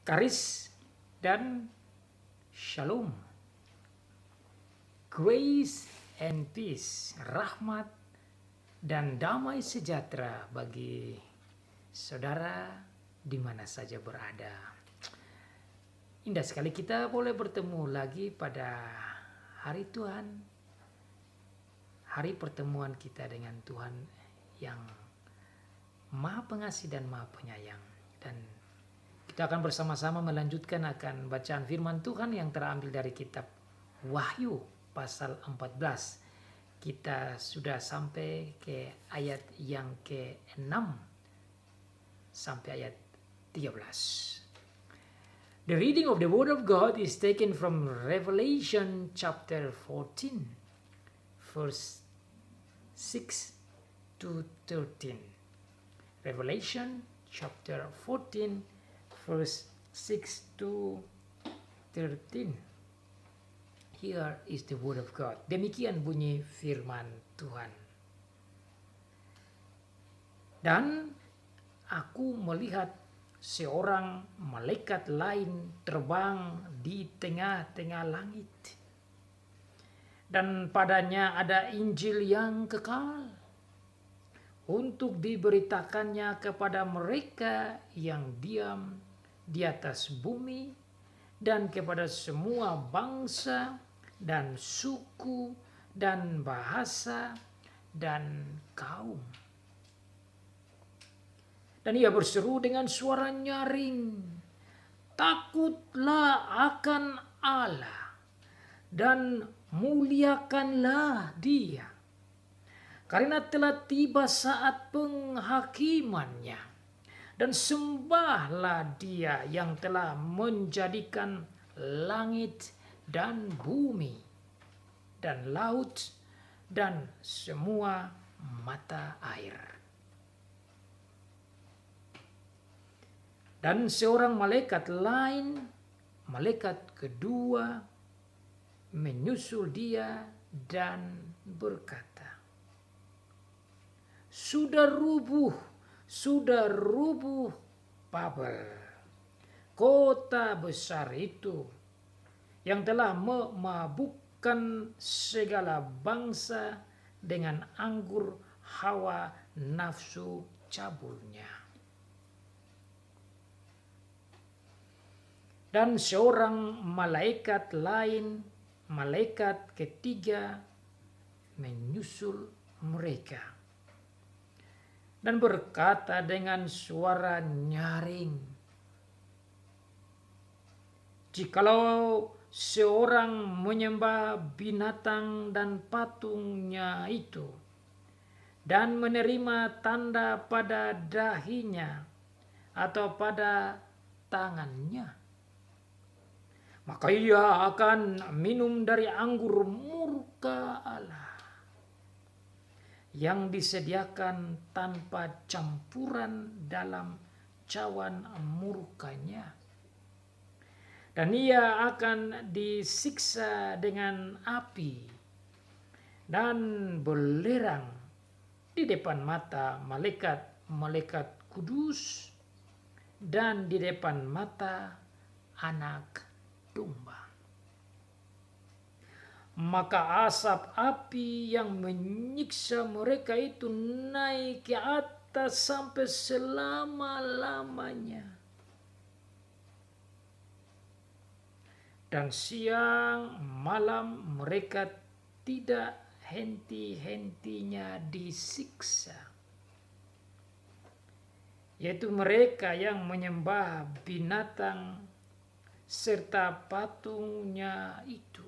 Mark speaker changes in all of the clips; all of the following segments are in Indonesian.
Speaker 1: Karis dan shalom, grace and peace, rahmat dan damai sejahtera bagi saudara di mana saja berada. Indah sekali kita boleh bertemu lagi pada hari Tuhan, hari pertemuan kita dengan Tuhan yang Maha Pengasih dan Maha Penyayang. Dan kita akan bersama-sama melanjutkan akan bacaan firman Tuhan yang terambil dari kitab Wahyu pasal 14. Kita sudah sampai ke ayat yang ke-6 sampai ayat 13. The reading of the Word of God is taken from Revelation chapter 14, verse 6 to 13. Revelation chapter 14, verse 6 to 13. Here is the Word of God. Demikian bunyi firman Tuhan. Dan aku melihat seorang malaikat lain terbang di tengah-tengah langit. Dan padanya ada Injil yang kekal untuk diberitakannya kepada mereka yang diam di atas bumi dan kepada semua bangsa dan suku dan bahasa dan kaum. Dan ia berseru dengan suara nyaring, takutlah akan Allah dan muliakanlah Dia, karena telah tiba saat penghakimannya, dan sembahlah Dia yang telah menjadikan langit dan bumi dan laut dan semua mata air. Dan seorang malaikat lain, malaikat kedua, menyusul Dia dan berkata, sudah rubuh Babel, kota besar itu yang telah memabukkan segala bangsa dengan anggur hawa nafsu cabulnya. Dan seorang malaikat lain, malaikat ketiga, menyusul mereka dan berkata dengan suara nyaring, jikalau seorang menyembah binatang dan patungnya itu dan menerima tanda pada dahinya atau pada tangannya, maka ia akan minum dari anggur murka Allah yang disediakan tanpa campuran dalam cawan murkanya. Dan ia akan disiksa dengan api dan belerang di depan mata malaikat-malaikat kudus dan di depan mata anak domba. Maka asap api yang menyiksa mereka itu naik ke atas sampai selama-lamanya. Dan siang malam mereka tidak henti-hentinya disiksa. Yaitu mereka yang menyembah binatang serta patungnya itu.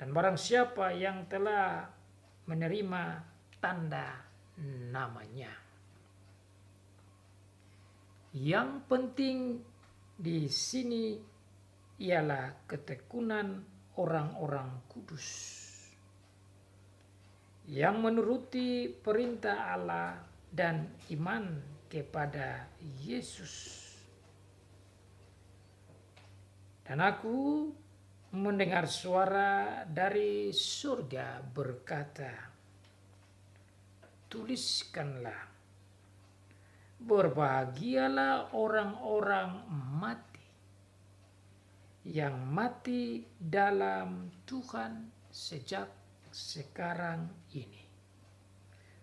Speaker 1: Dan barang siapa yang telah menerima tanda namanya. Yang penting di sini ialah ketekunan orang-orang kudus yang menuruti perintah Allah dan iman kepada Yesus. Dan aku mendengar suara dari surga berkata, tuliskanlah Berbahagialah orang-orang mati yang mati dalam Tuhan sejak sekarang ini.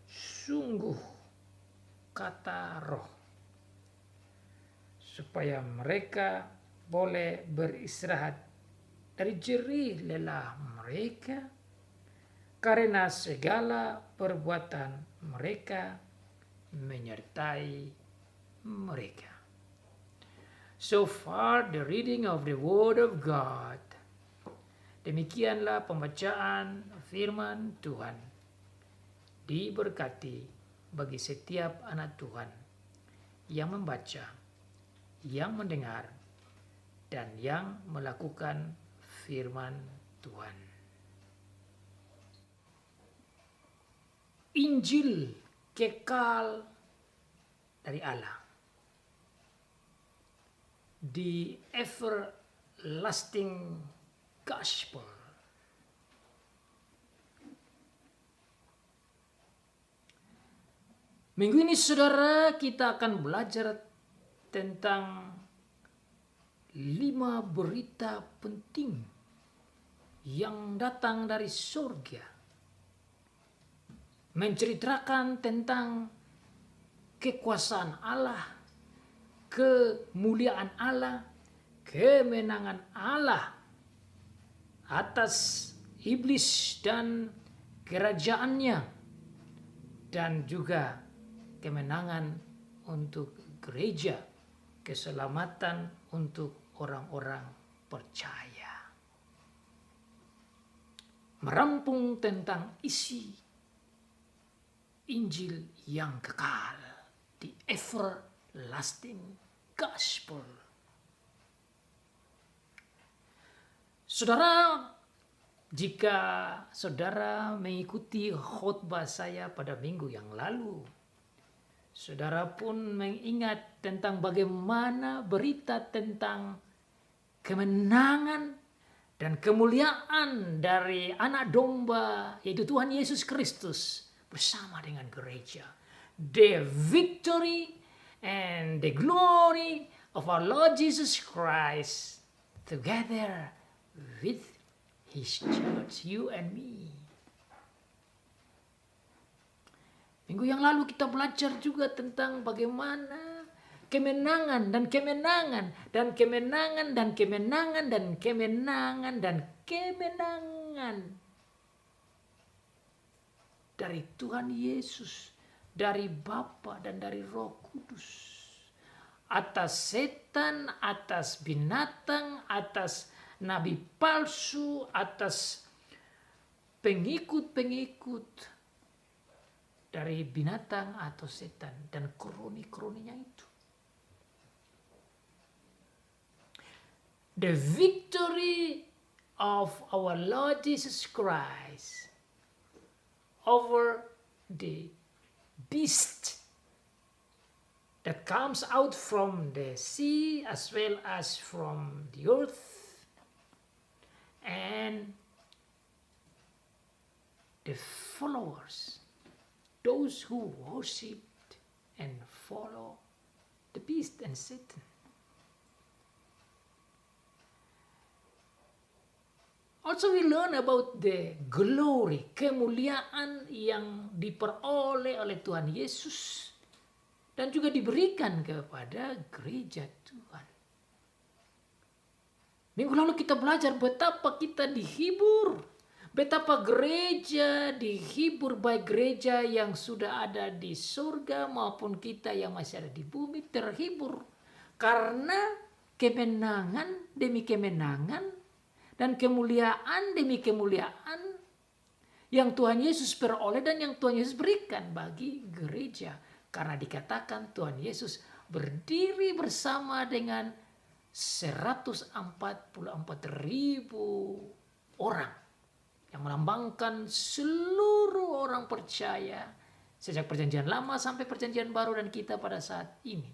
Speaker 1: Sungguh, kata Roh, supaya mereka boleh beristirahat dari jerih lelah mereka karena segala perbuatan mereka menyertai mereka. So far the reading of the word of God. Demikianlah pembacaan firman Tuhan. Diberkati bagi setiap anak Tuhan yang membaca, yang mendengar, dan yang melakukan firman Tuhan. Injil kekal dari Allah. The everlasting gospel. Minggu ini saudara, kita akan belajar tentang 5 berita penting yang datang dari surga. Menceritakan tentang kekuasaan Allah, kemuliaan Allah, kemenangan Allah atas iblis dan kerajaannya, dan juga kemenangan untuk gereja, keselamatan untuk orang-orang percaya. Merampung tentang isi Injil yang kekal, the everlasting gospel. Saudara, jika saudara mengikuti khotbah saya pada minggu yang lalu, saudara pun mengingat tentang bagaimana berita tentang kemenangan dan kemuliaan dari anak domba, yaitu Tuhan Yesus Kristus bersama dengan gereja. The victory and the glory of our Lord Jesus Christ together with His church, you and me. Minggu yang lalu kita belajar juga tentang bagaimana kemenangan dan kemenangan dan kemenangan dan kemenangan dan kemenangan dan kemenangan dari Tuhan Yesus, dari Bapa dan dari Roh Kudus, atas setan, atas binatang, atas nabi palsu, atas pengikut-pengikut dari binatang atau setan dan kroni-kroninya itu. The victory of our Lord Jesus Christ over the beast that comes out from the sea as well as from the earth, and the followers, those who worshipped and follow the beast and Satan. Also we learn about the glory, kemuliaan yang diperoleh oleh Tuhan Yesus dan juga diberikan kepada gereja Tuhan. Minggu lalu kita belajar betapa kita dihibur, betapa gereja dihibur, baik gereja yang sudah ada di surga maupun kita yang masih ada di bumi terhibur karena kemenangan demi kemenangan dan kemuliaan demi kemuliaan yang Tuhan Yesus peroleh dan yang Tuhan Yesus berikan bagi gereja. Karena dikatakan Tuhan Yesus berdiri bersama dengan 144.000 orang yang melambangkan seluruh orang percaya sejak perjanjian lama sampai perjanjian baru dan kita pada saat ini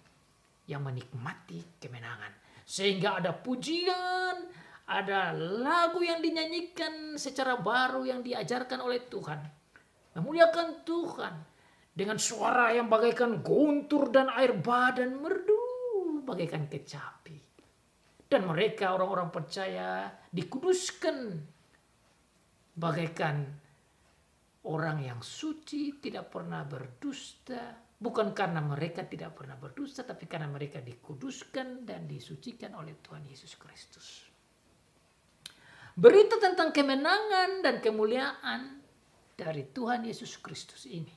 Speaker 1: yang menikmati kemenangan. Sehingga ada pujian, ada lagu yang dinyanyikan secara baru yang diajarkan oleh Tuhan, memuliakan Tuhan, dengan suara yang bagaikan guntur dan air bah dan merdu bagaikan kecapi. Dan mereka orang-orang percaya dikuduskan bagaikan orang yang suci, tidak pernah berdusta. Bukan karena mereka tidak pernah berdusta, tapi karena mereka dikuduskan dan disucikan oleh Tuhan Yesus Kristus. Berita tentang kemenangan dan kemuliaan dari Tuhan Yesus Kristus ini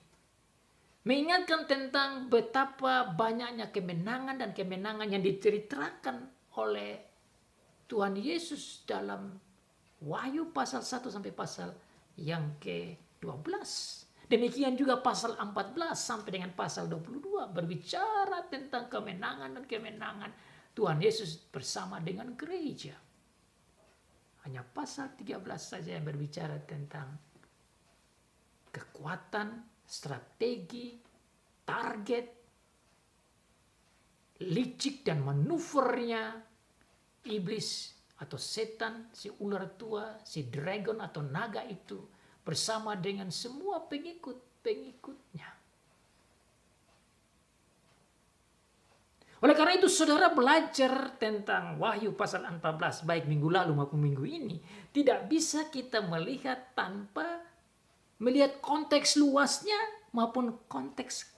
Speaker 1: mengingatkan tentang betapa banyaknya kemenangan dan kemenangan yang diceritakan oleh Tuhan Yesus dalam Wahyu pasal 1 sampai pasal yang ke-12. Demikian juga pasal 14 sampai dengan pasal 22 berbicara tentang kemenangan dan kemenangan Tuhan Yesus bersama dengan gereja. Hanya pasal 13 saja yang berbicara tentang kekuatan, strategi, target, licik dan manuvernya iblis atau setan, si ular tua, si dragon atau naga itu bersama dengan semua pengikut-pengikutnya. Oleh karena itu saudara belajar tentang Wahyu pasal 14 baik minggu lalu maupun minggu ini tidak bisa kita melihat tanpa melihat konteks luasnya maupun konteks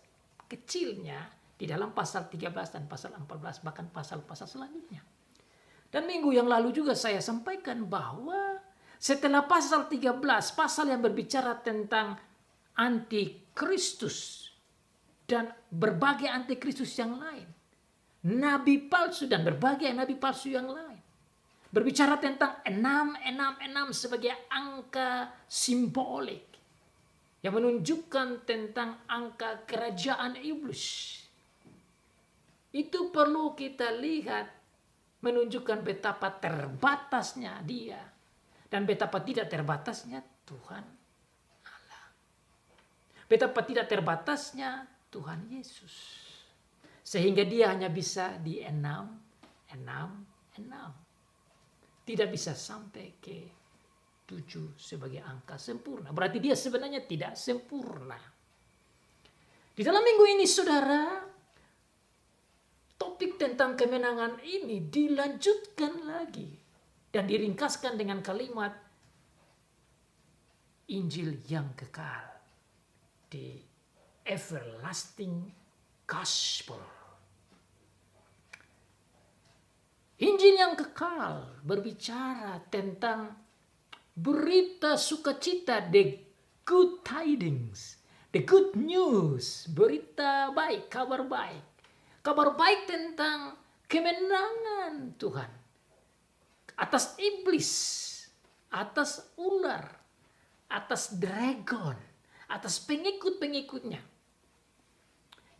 Speaker 1: kecilnya di dalam pasal 13 dan pasal 14 bahkan pasal-pasal selanjutnya. Dan minggu yang lalu juga saya sampaikan bahwa setelah pasal 13, pasal yang berbicara tentang antikristus dan berbagai antikristus yang lain. Nabi palsu dan berbagai nabi palsu yang lain. Berbicara tentang 666 sebagai angka simbolik yang menunjukkan tentang angka kerajaan iblis. Itu perlu kita lihat menunjukkan betapa terbatasnya dia dan betapa tidak terbatasnya Tuhan Allah. Betapa tidak terbatasnya Tuhan Yesus. Sehingga dia hanya bisa di 6. Tidak bisa sampai ke 7 sebagai angka sempurna. Berarti dia sebenarnya tidak sempurna. Di dalam minggu ini saudara, topik tentang kemenangan ini dilanjutkan lagi. Dan diringkaskan dengan kalimat Injil yang kekal. The everlasting gospel. Injil yang kekal berbicara tentang berita sukacita, the good tidings, the good news, berita baik, kabar baik. Kabar baik tentang kemenangan Tuhan atas iblis, atas ular, atas dragon, atas pengikut-pengikutnya.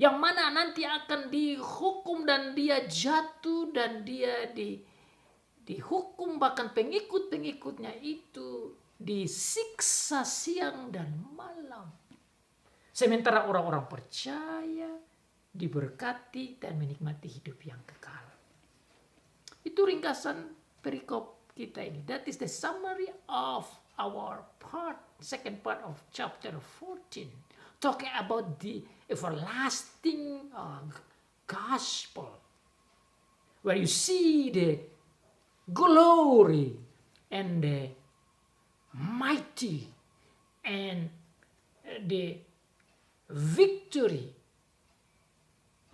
Speaker 1: Yang mana nanti akan dihukum dan dia jatuh dan dia dihukum, bahkan pengikut-pengikutnya itu disiksa siang dan malam. Sementara orang-orang percaya diberkati dan menikmati hidup yang kekal. Itu ringkasan perikop kita ini. That is the summary of our second part of chapter 14. Talking about the everlasting gospel. Where you see the glory and the mighty and the victory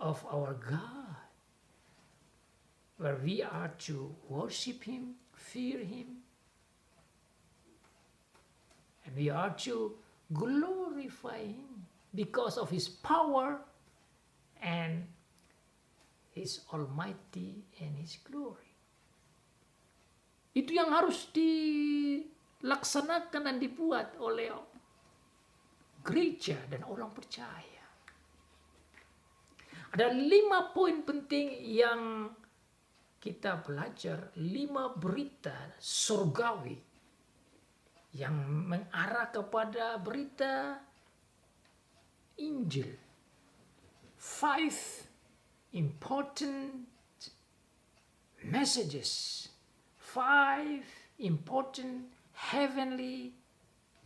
Speaker 1: of our God. Where we are to worship Him, fear Him, and we are to glorify Him because of His power and His almighty and His glory. Itu yang harus dilaksanakan dan dibuat oleh gereja dan orang percaya. Ada 5 poin penting yang kita belajar, 5 berita surgawi yang mengarah kepada berita Injil. 5 important messages, 5 important heavenly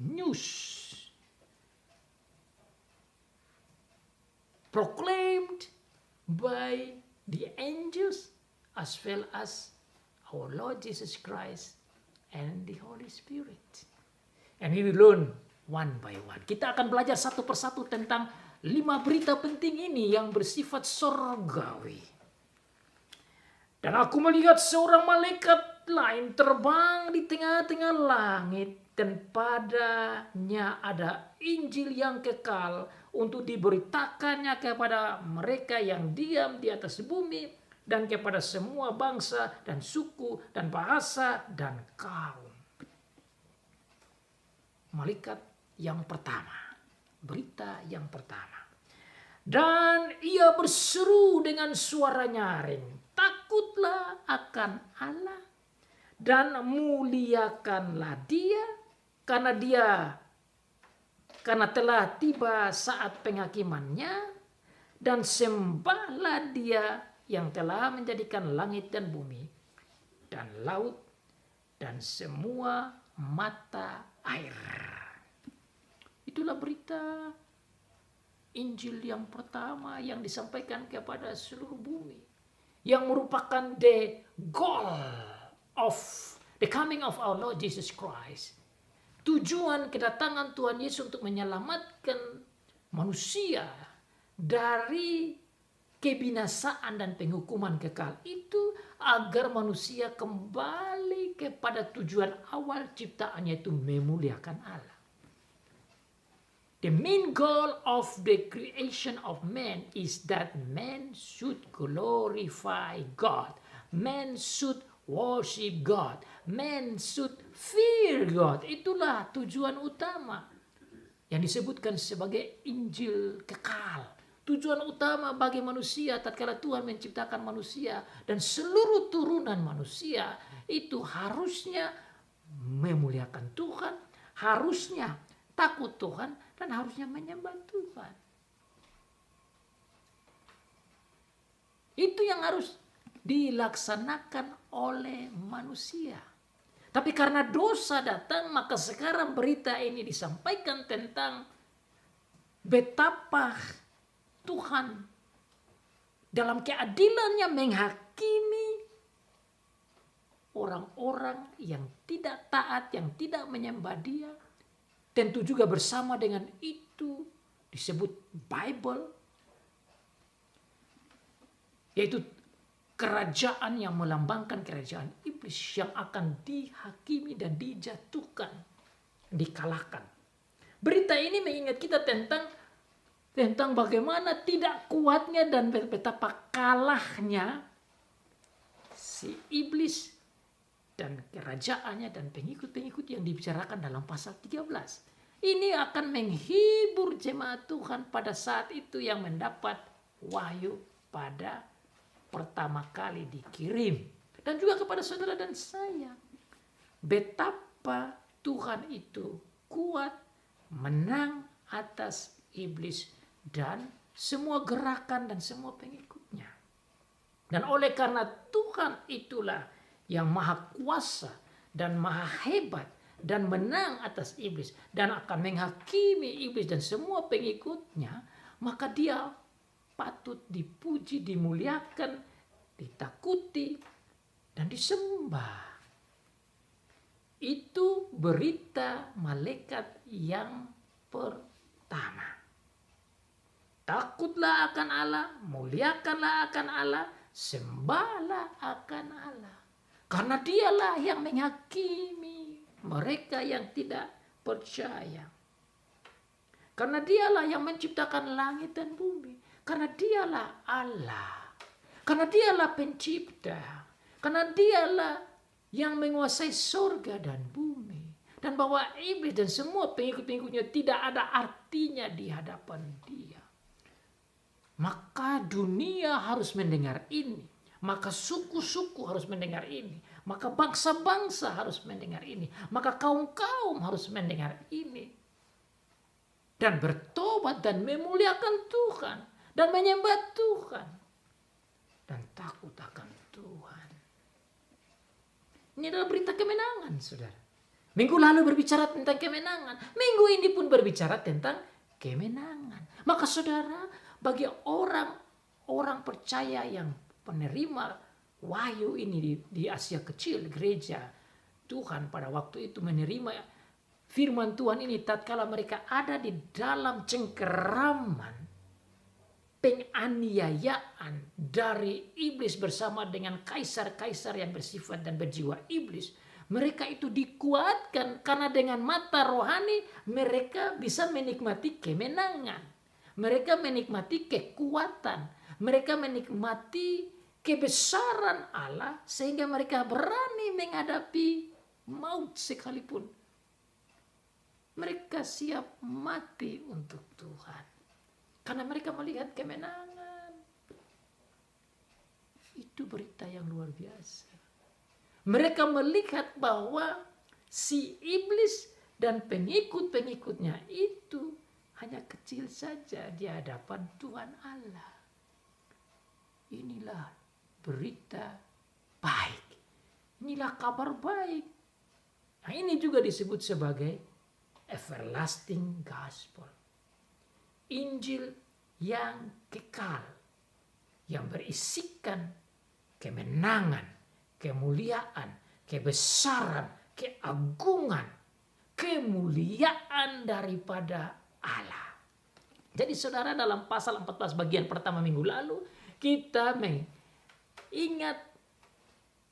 Speaker 1: news. proclaimed by the angels as well as our Lord Jesus Christ and the Holy Spirit. And we will learn one by one. Kita akan belajar satu persatu tentang 5 berita penting ini yang bersifat surgawi. Dan aku melihat seorang malaikat lain terbang di tengah-tengah langit, dan padanya ada Injil yang kekal untuk diberitakannya kepada mereka yang diam di atas bumi dan kepada semua bangsa dan suku dan bahasa dan kaum. Malaikat yang pertama, berita yang pertama. Dan ia berseru dengan suara nyaring, takutlah akan Allah dan muliakanlah Dia, karena telah tiba saat penghakimannya, dan sembahlah Dia yang telah menjadikan langit dan bumi dan laut dan semua mata air. Itulah berita Injil yang pertama yang disampaikan kepada seluruh bumi, yang merupakan the goal of the coming of our Lord Jesus Christ. Tujuan kedatangan Tuhan Yesus untuk menyelamatkan manusia dari kebinasaan dan penghukuman kekal itu, agar manusia kembali kepada tujuan awal ciptaannya, itu memuliakan Allah. The main goal of the creation of man is that man should glorify God. Man should worship God. Man should fear God. Itulah tujuan utama yang disebutkan sebagai Injil kekal. Tujuan utama bagi manusia tatkala Tuhan menciptakan manusia dan seluruh turunan manusia itu harusnya memuliakan Tuhan, harusnya takut Tuhan, dan harusnya menyembah Tuhan. Itu yang harus dilaksanakan oleh manusia. Tapi karena dosa datang, maka sekarang berita ini disampaikan tentang betapa Tuhan dalam keadilannya menghakimi orang-orang yang tidak taat, yang tidak menyembah Dia. Tentu juga bersama dengan itu disebut Bible, yaitu kerajaan yang melambangkan kerajaan iblis yang akan dihakimi dan dijatuhkan, dikalahkan. Berita ini mengingat kita tentang bagaimana tidak kuatnya dan betapa kalahnya si iblis dan kerajaannya dan pengikut-pengikut yang dibicarakan dalam pasal 13. Ini akan menghibur jemaat Tuhan pada saat itu yang mendapat wahyu pada pertama kali dikirim. Dan juga kepada saudara dan saya. Betapa Tuhan itu kuat menang atas iblis dan semua gerakan dan semua pengikutnya. Dan oleh karena Tuhan itulah yang maha kuasa dan maha hebat dan menang atas iblis dan akan menghakimi iblis dan semua pengikutnya, maka Dia patut dipuji, dimuliakan, ditakuti, dan disembah. Itu berita malaikat yang pertama. Takutlah akan Allah, muliakanlah akan Allah, sembahlah akan Allah. Karena Dialah yang menghakimi mereka yang tidak percaya. Karena Dialah yang menciptakan langit dan bumi. Karena Dialah Allah. Karena Dialah pencipta. Karena Dialah yang menguasai surga dan bumi. Dan bahwa iblis dan semua pengikut-pengikutnya tidak ada artinya di hadapan Dia. Maka dunia harus mendengar ini. Maka suku-suku harus mendengar ini. Maka bangsa-bangsa harus mendengar ini. Maka kaum-kaum harus mendengar ini. Dan bertobat dan memuliakan Tuhan. Dan menyembah Tuhan. Dan takut akan Tuhan. Ini adalah berita kemenangan, saudara. Minggu lalu berbicara tentang kemenangan. Minggu ini pun berbicara tentang kemenangan. Maka saudara, bagi orang percaya yang penerima wahyu ini di Asia Kecil, gereja Tuhan pada waktu itu menerima firman Tuhan ini tatkala mereka ada di dalam cengkeraman penganiayaan dari iblis bersama dengan kaisar-kaisar yang bersifat dan berjiwa iblis. Mereka itu dikuatkan karena dengan mata rohani mereka bisa menikmati kemenangan. Mereka menikmati kekuatan. Mereka menikmati kebesaran Allah sehingga mereka berani menghadapi maut sekalipun. Mereka siap mati untuk Tuhan. Karena mereka melihat kemenangan. Itu berita yang luar biasa. Mereka melihat bahwa si iblis dan pengikut-pengikutnya itu hanya kecil saja di hadapan Tuhan Allah. Inilah berita baik. Inilah kabar baik. Nah, ini juga disebut sebagai everlasting gospel. Injil yang kekal, yang berisikan kemenangan, kemuliaan, kebesaran, keagungan, kemuliaan daripada Allah. Jadi saudara, dalam pasal 14 bagian pertama minggu lalu kita mengingat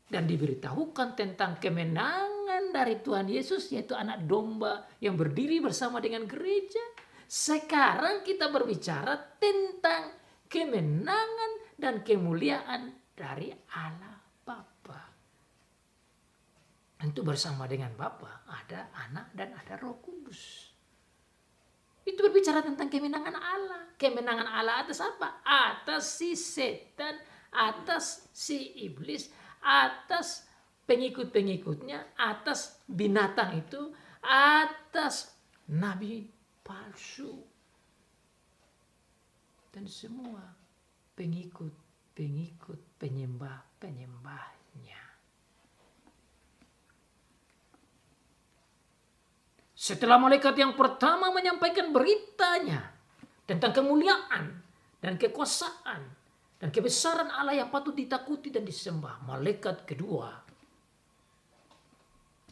Speaker 1: dan diberitahukan tentang kemenangan dari Tuhan Yesus, yaitu anak domba yang berdiri bersama dengan gereja. Sekarang kita berbicara tentang kemenangan dan kemuliaan dari Allah Bapa. Tentu bersama dengan Bapa ada Anak dan ada Roh Kudus. Itu berbicara tentang kemenangan Allah. Kemenangan Allah atas apa? Atas si setan, atas si iblis, atas pengikut-pengikutnya, atas binatang itu, atas nabi palsu, dan semua pengikut-pengikut penyembah-penyembahnya. Setelah malaikat yang pertama menyampaikan beritanya tentang kemuliaan dan kekuasaan dan kebesaran Allah yang patut ditakuti dan disembah, malaikat kedua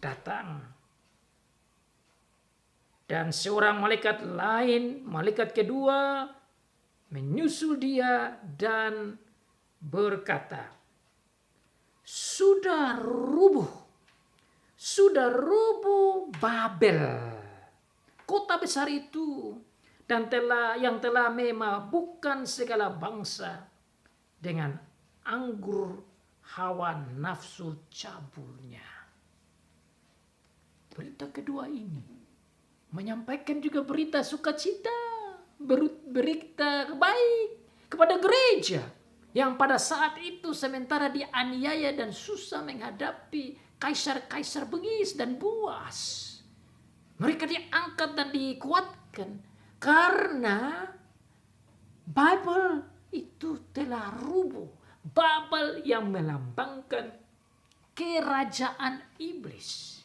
Speaker 1: datang. Dan seorang malaikat lain, malaikat kedua, menyusul dia dan berkata, sudah rubuh Babel, kota besar itu, dan yang telah memabukkan segala bangsa dengan anggur hawa nafsu caburnya. Berita kedua ini menyampaikan juga berita sukacita, berita baik kepada gereja yang pada saat itu sementara dianiaya dan susah menghadapi kaisar-kaisar bengis dan buas. Mereka diangkat dan dikuatkan karena Babel itu telah rubuh. Babel yang melambangkan kerajaan iblis.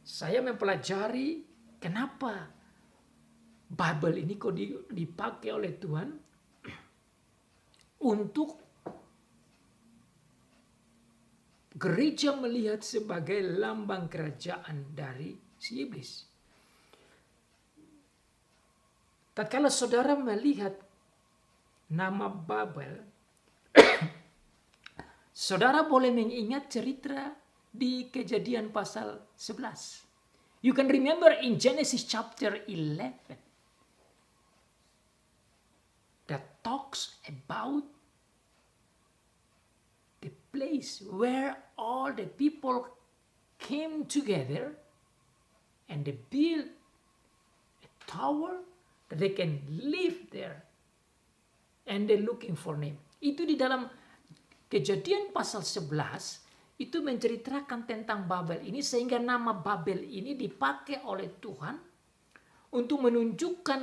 Speaker 1: Saya mempelajari kenapa Babel ini kok dipakai oleh Tuhan untuk gereja melihat sebagai lambang kerajaan dari si iblis. Tatkala saudara melihat nama Babel, saudara boleh mengingat cerita di Kejadian pasal 11. You can remember in Genesis chapter 11 that talks about the place where all the people came together and they built a tower that they can live there and they're looking for name. Itu di dalam Kejadian pasal 11 itu menceritakan tentang Babel ini, sehingga nama Babel ini dipakai oleh Tuhan untuk menunjukkan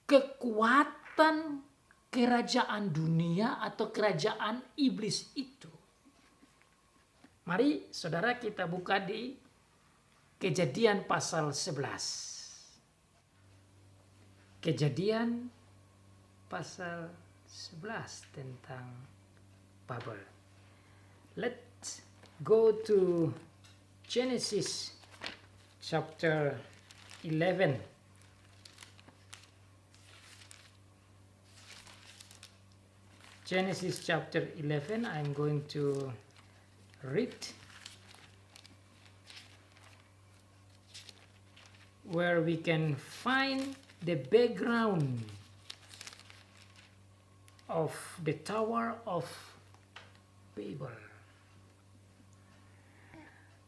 Speaker 1: kekuatan kerajaan dunia atau kerajaan iblis itu. Mari saudara kita buka di Kejadian pasal 11. Kejadian pasal 11 tentang Babel. Let's go to Genesis chapter 11. Genesis chapter 11, I'm going to read where we can find the background of the Tower of Babel.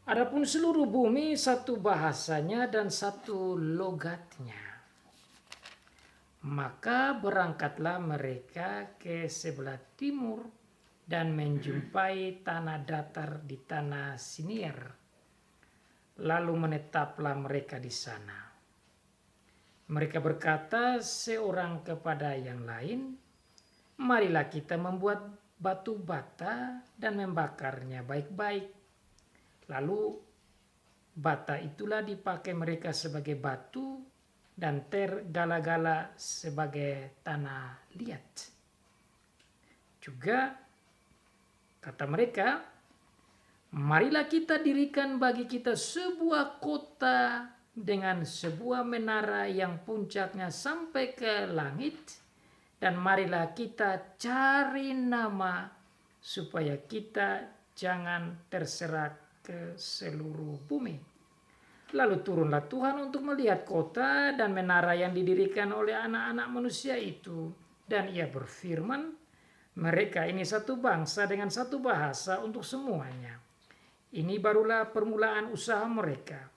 Speaker 1: Adapun seluruh bumi satu bahasanya dan satu logatnya. Maka berangkatlah mereka ke sebelah timur dan menjumpai tanah datar di tanah Siniar. Lalu menetaplah mereka di sana. Mereka berkata seorang kepada yang lain, marilah kita membuat batu bata dan membakarnya baik-baik. Lalu bata itulah dipakai mereka sebagai batu dan tergala-gala sebagai tanah liat. Juga kata mereka, marilah kita dirikan bagi kita sebuah kota dengan sebuah menara yang puncaknya sampai ke langit, dan marilah kita cari nama supaya kita jangan terserak ke seluruh bumi. Lalu turunlah Tuhan untuk melihat kota dan menara yang didirikan oleh anak-anak manusia itu, dan ia berfirman, mereka ini satu bangsa dengan satu bahasa untuk semuanya. Ini barulah permulaan usaha mereka.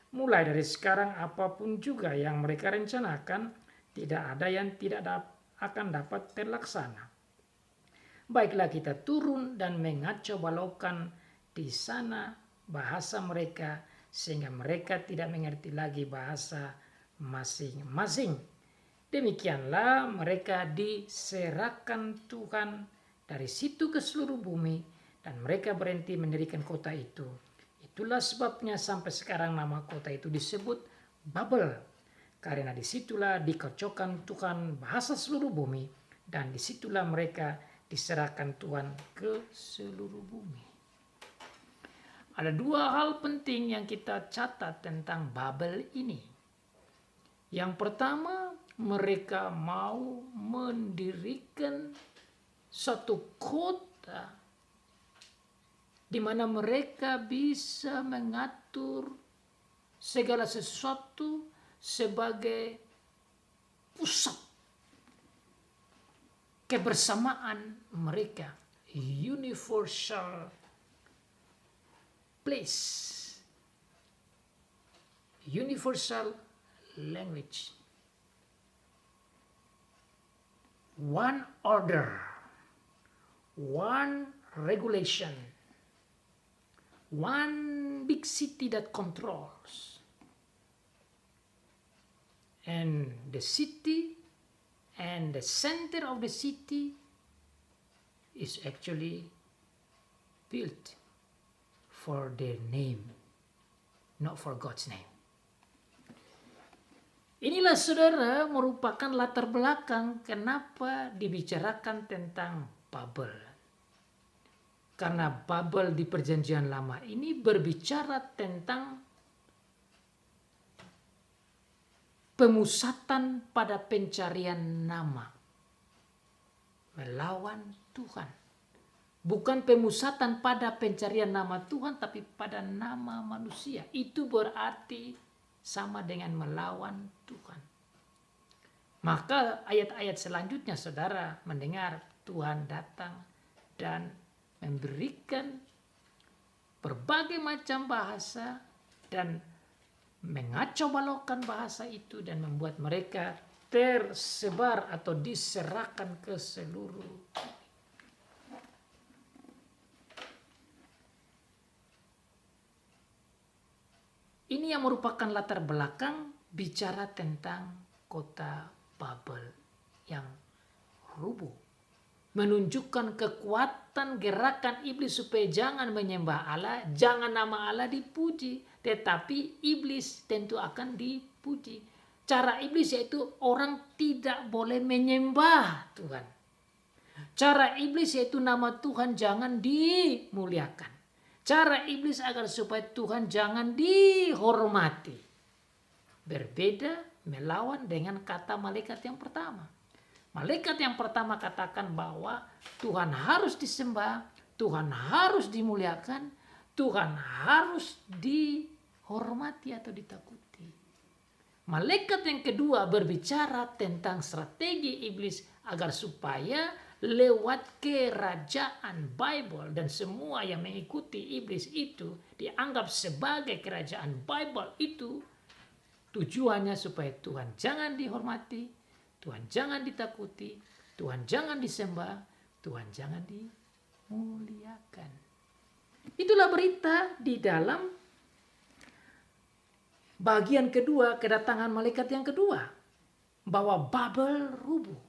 Speaker 1: Mulai dari sekarang apapun juga yang mereka rencanakan, tidak ada yang tidak akan dapat terlaksana. Baiklah kita turun dan mengacau balaukan di sana bahasa mereka, sehingga mereka tidak mengerti lagi bahasa masing-masing. Demikianlah mereka diserahkan Tuhan dari situ ke seluruh bumi, dan mereka berhenti mendirikan kota itu. Itulah sebabnya sampai sekarang nama kota itu disebut Babel, karena disitulah dikocokkan Tuhan bahasa seluruh bumi, dan disitulah mereka diserahkan Tuhan ke seluruh bumi. Ada dua hal penting yang kita catat tentang Babel ini. Yang pertama, mereka mau mendirikan satu kota di mana mereka bisa mengatur segala sesuatu sebagai pusat kebersamaan mereka. Universal place. Universal language. One order. One regulation. One big city that controls. And the city and the center of the city is actually built for their name, not for God's name. Inilah saudara merupakan latar belakang kenapa dibicarakan tentang Babel. Karena Babel di perjanjian lama ini berbicara tentang pemusatan pada pencarian nama. Melawan Tuhan. Bukan pemusatan pada pencarian nama Tuhan, tapi pada nama manusia. Itu berarti sama dengan melawan Tuhan. Maka ayat-ayat selanjutnya saudara mendengar Tuhan datang dan memberikan berbagai macam bahasa dan mengacau balaukan bahasa itu dan membuat mereka tersebar atau diserahkan ke seluruh. Ini yang merupakan latar belakang bicara tentang kota Babel yang rubuh. Menunjukkan kekuatan gerakan iblis supaya jangan menyembah Allah, jangan nama Allah dipuji. Tetapi iblis tentu akan dipuji. Cara iblis yaitu orang tidak boleh menyembah Tuhan. Cara iblis yaitu nama Tuhan jangan dimuliakan. Cara iblis agar supaya Tuhan jangan dihormati. Berbeda melawan dengan kata malaikat yang pertama. Malaikat yang pertama katakan bahwa Tuhan harus disembah, Tuhan harus dimuliakan, Tuhan harus dihormati atau ditakuti. Malaikat yang kedua berbicara tentang strategi iblis agar supaya lewat kerajaan Bible dan semua yang mengikuti iblis itu dianggap sebagai kerajaan Bible itu, tujuannya supaya Tuhan jangan dihormati, Tuhan jangan ditakuti, Tuhan jangan disembah, Tuhan jangan dimuliakan. Itulah berita di dalam bagian kedua, kedatangan malaikat yang kedua, bahwa Babel rubuh.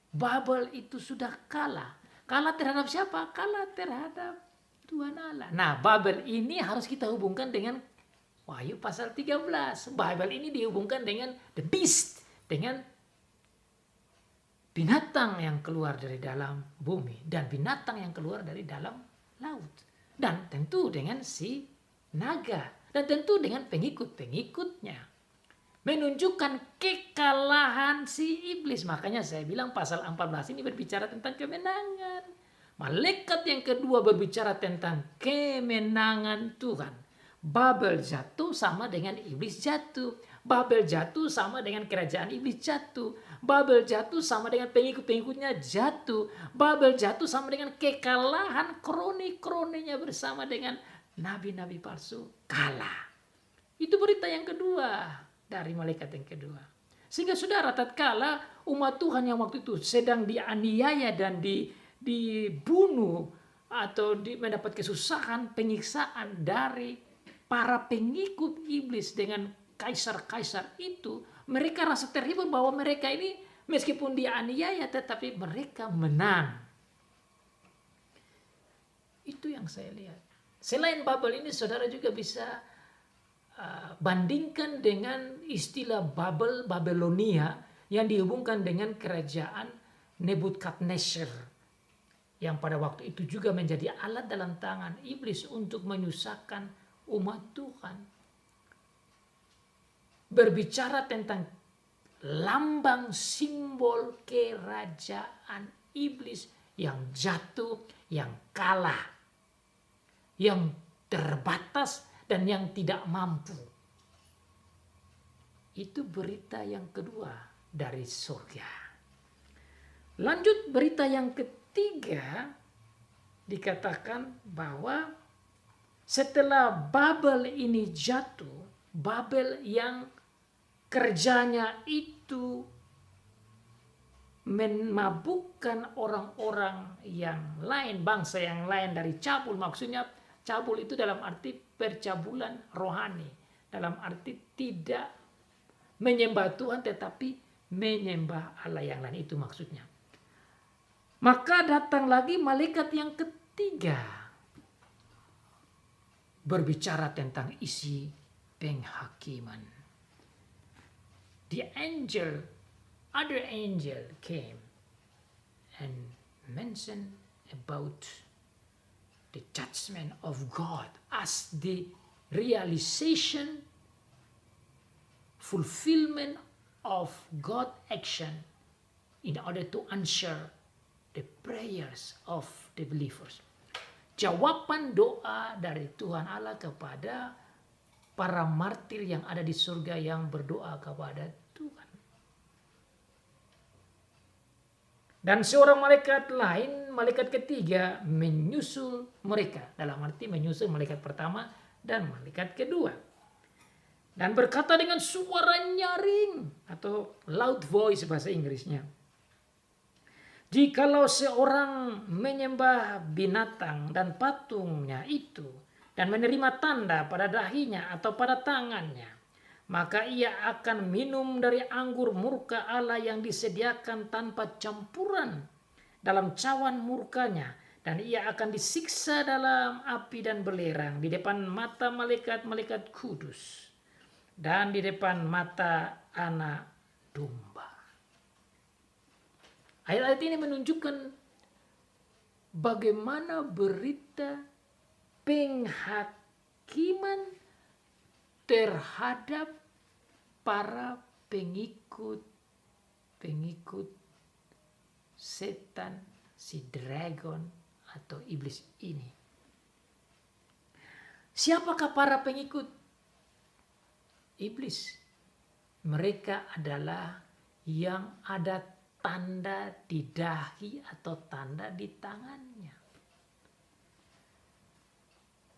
Speaker 1: Babel itu sudah kalah. Kalah terhadap siapa? Kalah terhadap Tuhan Allah. Nah, Babel ini harus kita hubungkan dengan Wahyu pasal 13. Babel ini dihubungkan dengan the beast, dengan binatang yang keluar dari dalam bumi dan binatang yang keluar dari dalam laut. Dan tentu dengan si naga. Dan tentu dengan pengikut-pengikutnya. Menunjukkan kekalahan si iblis. Makanya saya bilang pasal 14 ini berbicara tentang kemenangan. Malaikat yang kedua berbicara tentang kemenangan Tuhan. Babel jatuh sama dengan iblis jatuh. Babel jatuh sama dengan kerajaan iblis jatuh. Babel jatuh sama dengan pengikut-pengikutnya jatuh. Babel jatuh sama dengan kekalahan kroni-kroninya bersama dengan nabi-nabi palsu kalah. Itu berita yang kedua dari malaikat yang kedua. Sehingga saudara, tatkala umat Tuhan yang waktu itu sedang dianiaya dan dibunuh atau mendapat kesusahan, penyiksaan dari para pengikut iblis dengan kaisar-kaisar itu, mereka rasa terhibur bahwa mereka ini meskipun dianiaya tetapi mereka menang. Itu yang saya lihat. Selain Babel ini, saudara juga bisa bandingkan dengan istilah Babel, Babelonia yang dihubungkan dengan kerajaan Nebukadnezar yang pada waktu itu juga menjadi alat dalam tangan iblis untuk menyusahkan umat Tuhan. Berbicara tentang lambang simbol kerajaan iblis yang jatuh, yang kalah, yang terbatas dan yang tidak mampu. Itu berita yang kedua dari surga. Lanjut berita yang ketiga, dikatakan bahwa setelah Babel ini jatuh, Babel yang kerjanya itu memabukkan orang-orang yang lain, bangsa yang lain dari cabul. Maksudnya cabul itu dalam arti percabulan rohani. Dalam arti tidak menyembah Tuhan tetapi menyembah Allah yang lain, itu maksudnya. Maka datang lagi malaikat yang ketiga. Berbicara tentang isi penghakiman. Other angel came and mentioned about the judgment of God as the realization, fulfillment of God action in order to answer the prayers of the believers. Jawaban doa dari Tuhan Allah kepada para martir yang ada di surga yang berdoa kepada Tuhan. Dan seorang malaikat lain, malaikat ketiga menyusul mereka. Dalam arti menyusul malaikat pertama dan malaikat kedua. Dan berkata dengan suara nyaring atau loud voice bahasa Inggrisnya. Jikalau seorang menyembah binatang dan patungnya itu dan menerima tanda pada dahinya atau pada tangannya, maka ia akan minum dari anggur murka Allah yang disediakan tanpa campuran dalam cawan murkanya, dan ia akan disiksa dalam api dan belerang di depan mata malaikat-malaikat kudus. dan di depan mata anak domba. Ayat-ayat ini menunjukkan bagaimana berita penghakiman terhadap para pengikut setan, si dragon atau iblis ini. Siapakah para pengikut iblis? Mereka adalah yang ada tanda di dahi atau tanda di tangannya.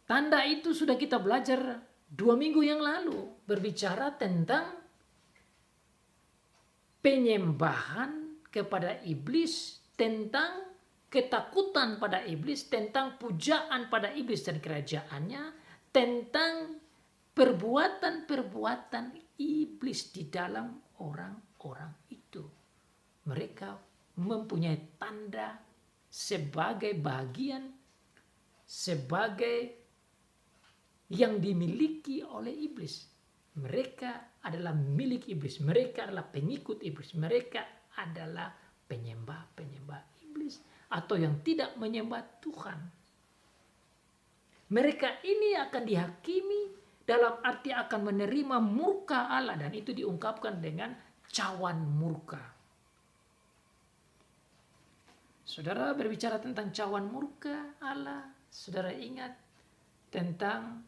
Speaker 1: Tanda itu sudah kita belajar 2 minggu yang lalu, berbicara tentang penyembahan kepada iblis, tentang ketakutan pada iblis, tentang pujaan pada iblis dan kerajaannya, tentang perbuatan-perbuatan iblis di dalam orang-orang itu. Mereka mempunyai tanda sebagai bagian, sebagai yang dimiliki oleh iblis. Mereka adalah milik iblis, mereka adalah pengikut iblis, mereka adalah penyembah-penyembah iblis atau yang tidak menyembah Tuhan. Mereka ini akan dihakimi dalam arti akan menerima murka Allah, dan itu diungkapkan dengan cawan murka. Saudara berbicara tentang cawan murka Allah, saudara ingat tentang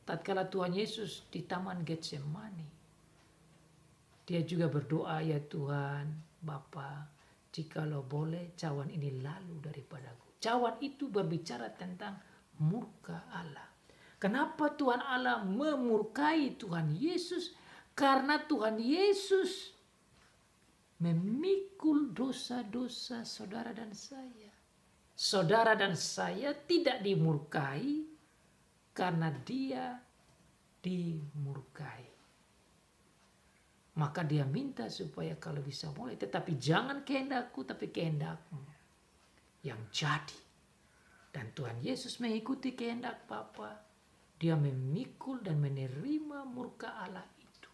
Speaker 1: tatkala Tuhan Yesus di Taman Getsemani. Dia juga berdoa, ya Tuhan, Bapa, jikalau boleh cawan ini lalu daripadaku. Cawan itu berbicara tentang murka Allah. Kenapa Tuhan Allah memurkai Tuhan Yesus? Karena Tuhan Yesus memikul dosa-dosa saudara dan saya. Saudara dan saya tidak dimurkai karena dia dimurkai. Maka dia minta supaya kalau bisa boleh, tetapi jangan kehendakku tapi kehendakmu yang jadi. Dan Tuhan Yesus mengikuti kehendak Bapa. Dia memikul dan menerima murka Allah itu.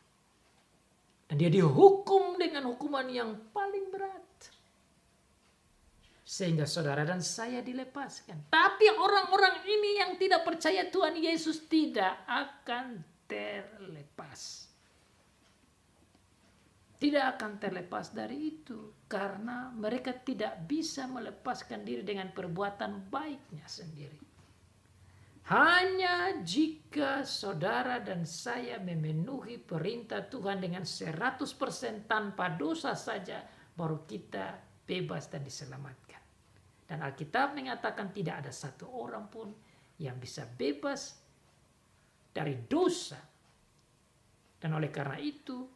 Speaker 1: Dan dia dihukum dengan hukuman yang paling berat. Sehingga saudara dan saya dilepaskan. Tapi orang-orang ini yang tidak percaya Tuhan Yesus tidak akan terlepas. Tidak akan terlepas dari itu. Karena mereka tidak bisa melepaskan diri dengan perbuatan baiknya sendiri. Hanya jika saudara dan saya memenuhi perintah Tuhan dengan 100% tanpa dosa saja, baru kita bebas dan diselamatkan. Dan Alkitab mengatakan tidak ada satu orang pun yang bisa bebas dari dosa. Dan oleh karena itu,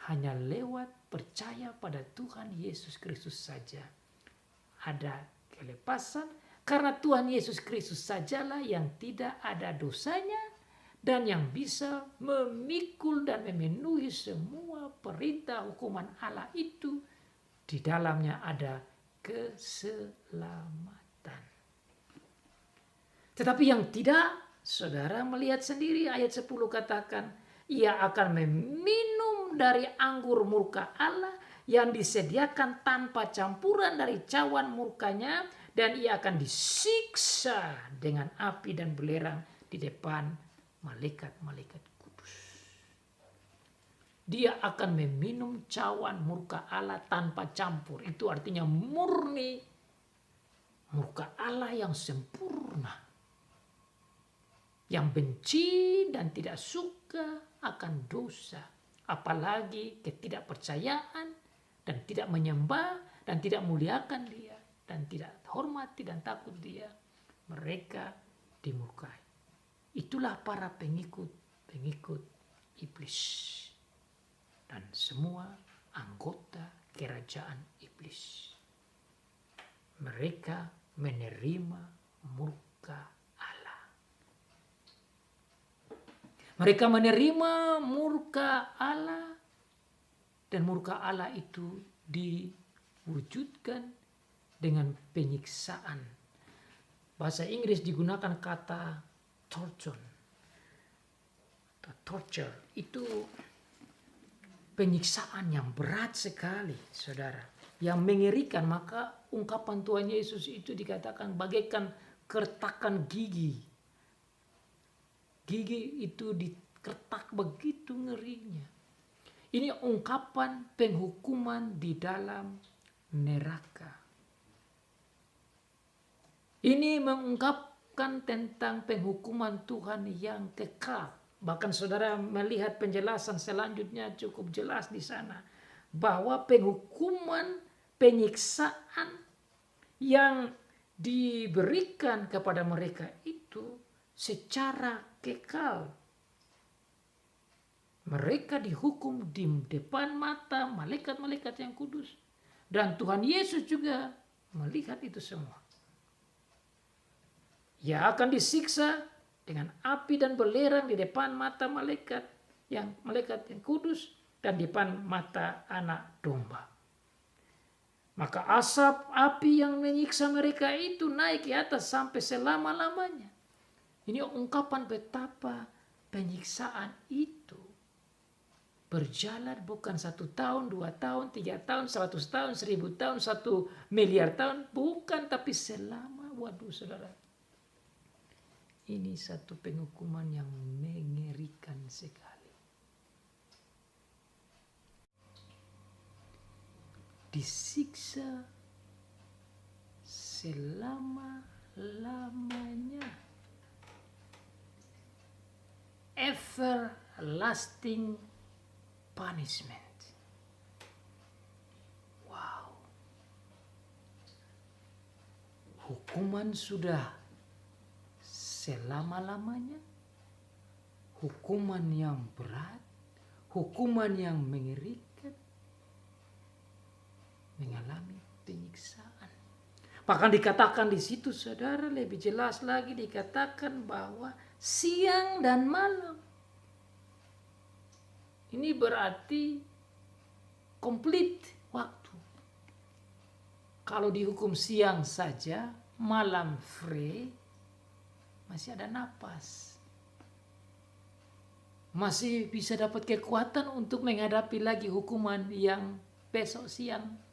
Speaker 1: hanya lewat percaya pada Tuhan Yesus Kristus saja ada kelepasan. Karena Tuhan Yesus Kristus sajalah yang tidak ada dosanya dan yang bisa memikul dan memenuhi semua perintah hukuman Allah itu. Di dalamnya ada keselamatan. Tetapi yang tidak, saudara melihat sendiri ayat 10 katakan, ia akan meminum dari anggur murka Allah yang disediakan tanpa campuran dari cawan murkanya, dan ia akan disiksa dengan api dan belerang di depan malaikat-malaikat kudus. Dia akan meminum cawan murka Allah tanpa campur. Itu artinya murni murka Allah yang sempurna. Yang benci dan tidak suka akan dosa. Apalagi ketidakpercayaan dan tidak menyembah dan tidak muliakan dia. Dan tidak hormati dan takut dia, mereka dimurkai. Itulah para pengikut iblis dan semua anggota kerajaan iblis. Mereka menerima murka Allah. Mereka menerima murka Allah, dan murka Allah itu diwujudkan dengan penyiksaan. Bahasa Inggris digunakan kata torture. torture, itu penyiksaan yang berat sekali, saudara. Yang mengerikan, maka ungkapan Tuhan Yesus itu dikatakan bagaikan kertakan gigi. Gigi itu dikertak begitu ngerinya. Ini ungkapan penghukuman di dalam neraka. Ini mengungkapkan tentang penghukuman Tuhan yang kekal. Bahkan saudara melihat penjelasan selanjutnya cukup jelas di sana. Bahwa penghukuman, penyiksaan yang diberikan kepada mereka itu secara kekal. Mereka dihukum di depan mata malaikat-malaikat yang kudus. Dan Tuhan Yesus juga melihat itu semua. Ia akan disiksa dengan api dan belerang di depan mata malaikat yang kudus dan di depan mata anak domba. Maka asap api yang menyiksa mereka itu naik ke atas sampai selama-lamanya. Ini ungkapan betapa penyiksaan itu berjalan bukan 1 tahun, 2 tahun, 3 tahun, 100 tahun, 1000 tahun, 1 miliar tahun. Bukan, tapi selama. Waduh saudara. Ini satu penghukuman yang mengerikan sekali. Disiksa selama-lamanya. Everlasting punishment. Wow. Hukuman sudah selama-lamanya. Hukuman yang berat. Hukuman yang mengerikan. Mengalami penyiksaan. Bahkan dikatakan di situ saudara, lebih jelas lagi dikatakan bahwa siang dan malam. Ini berarti komplit waktu. Kalau dihukum siang saja, malam free, masih ada napas. Masih bisa dapat kekuatan untuk menghadapi lagi hukuman yang besok siang.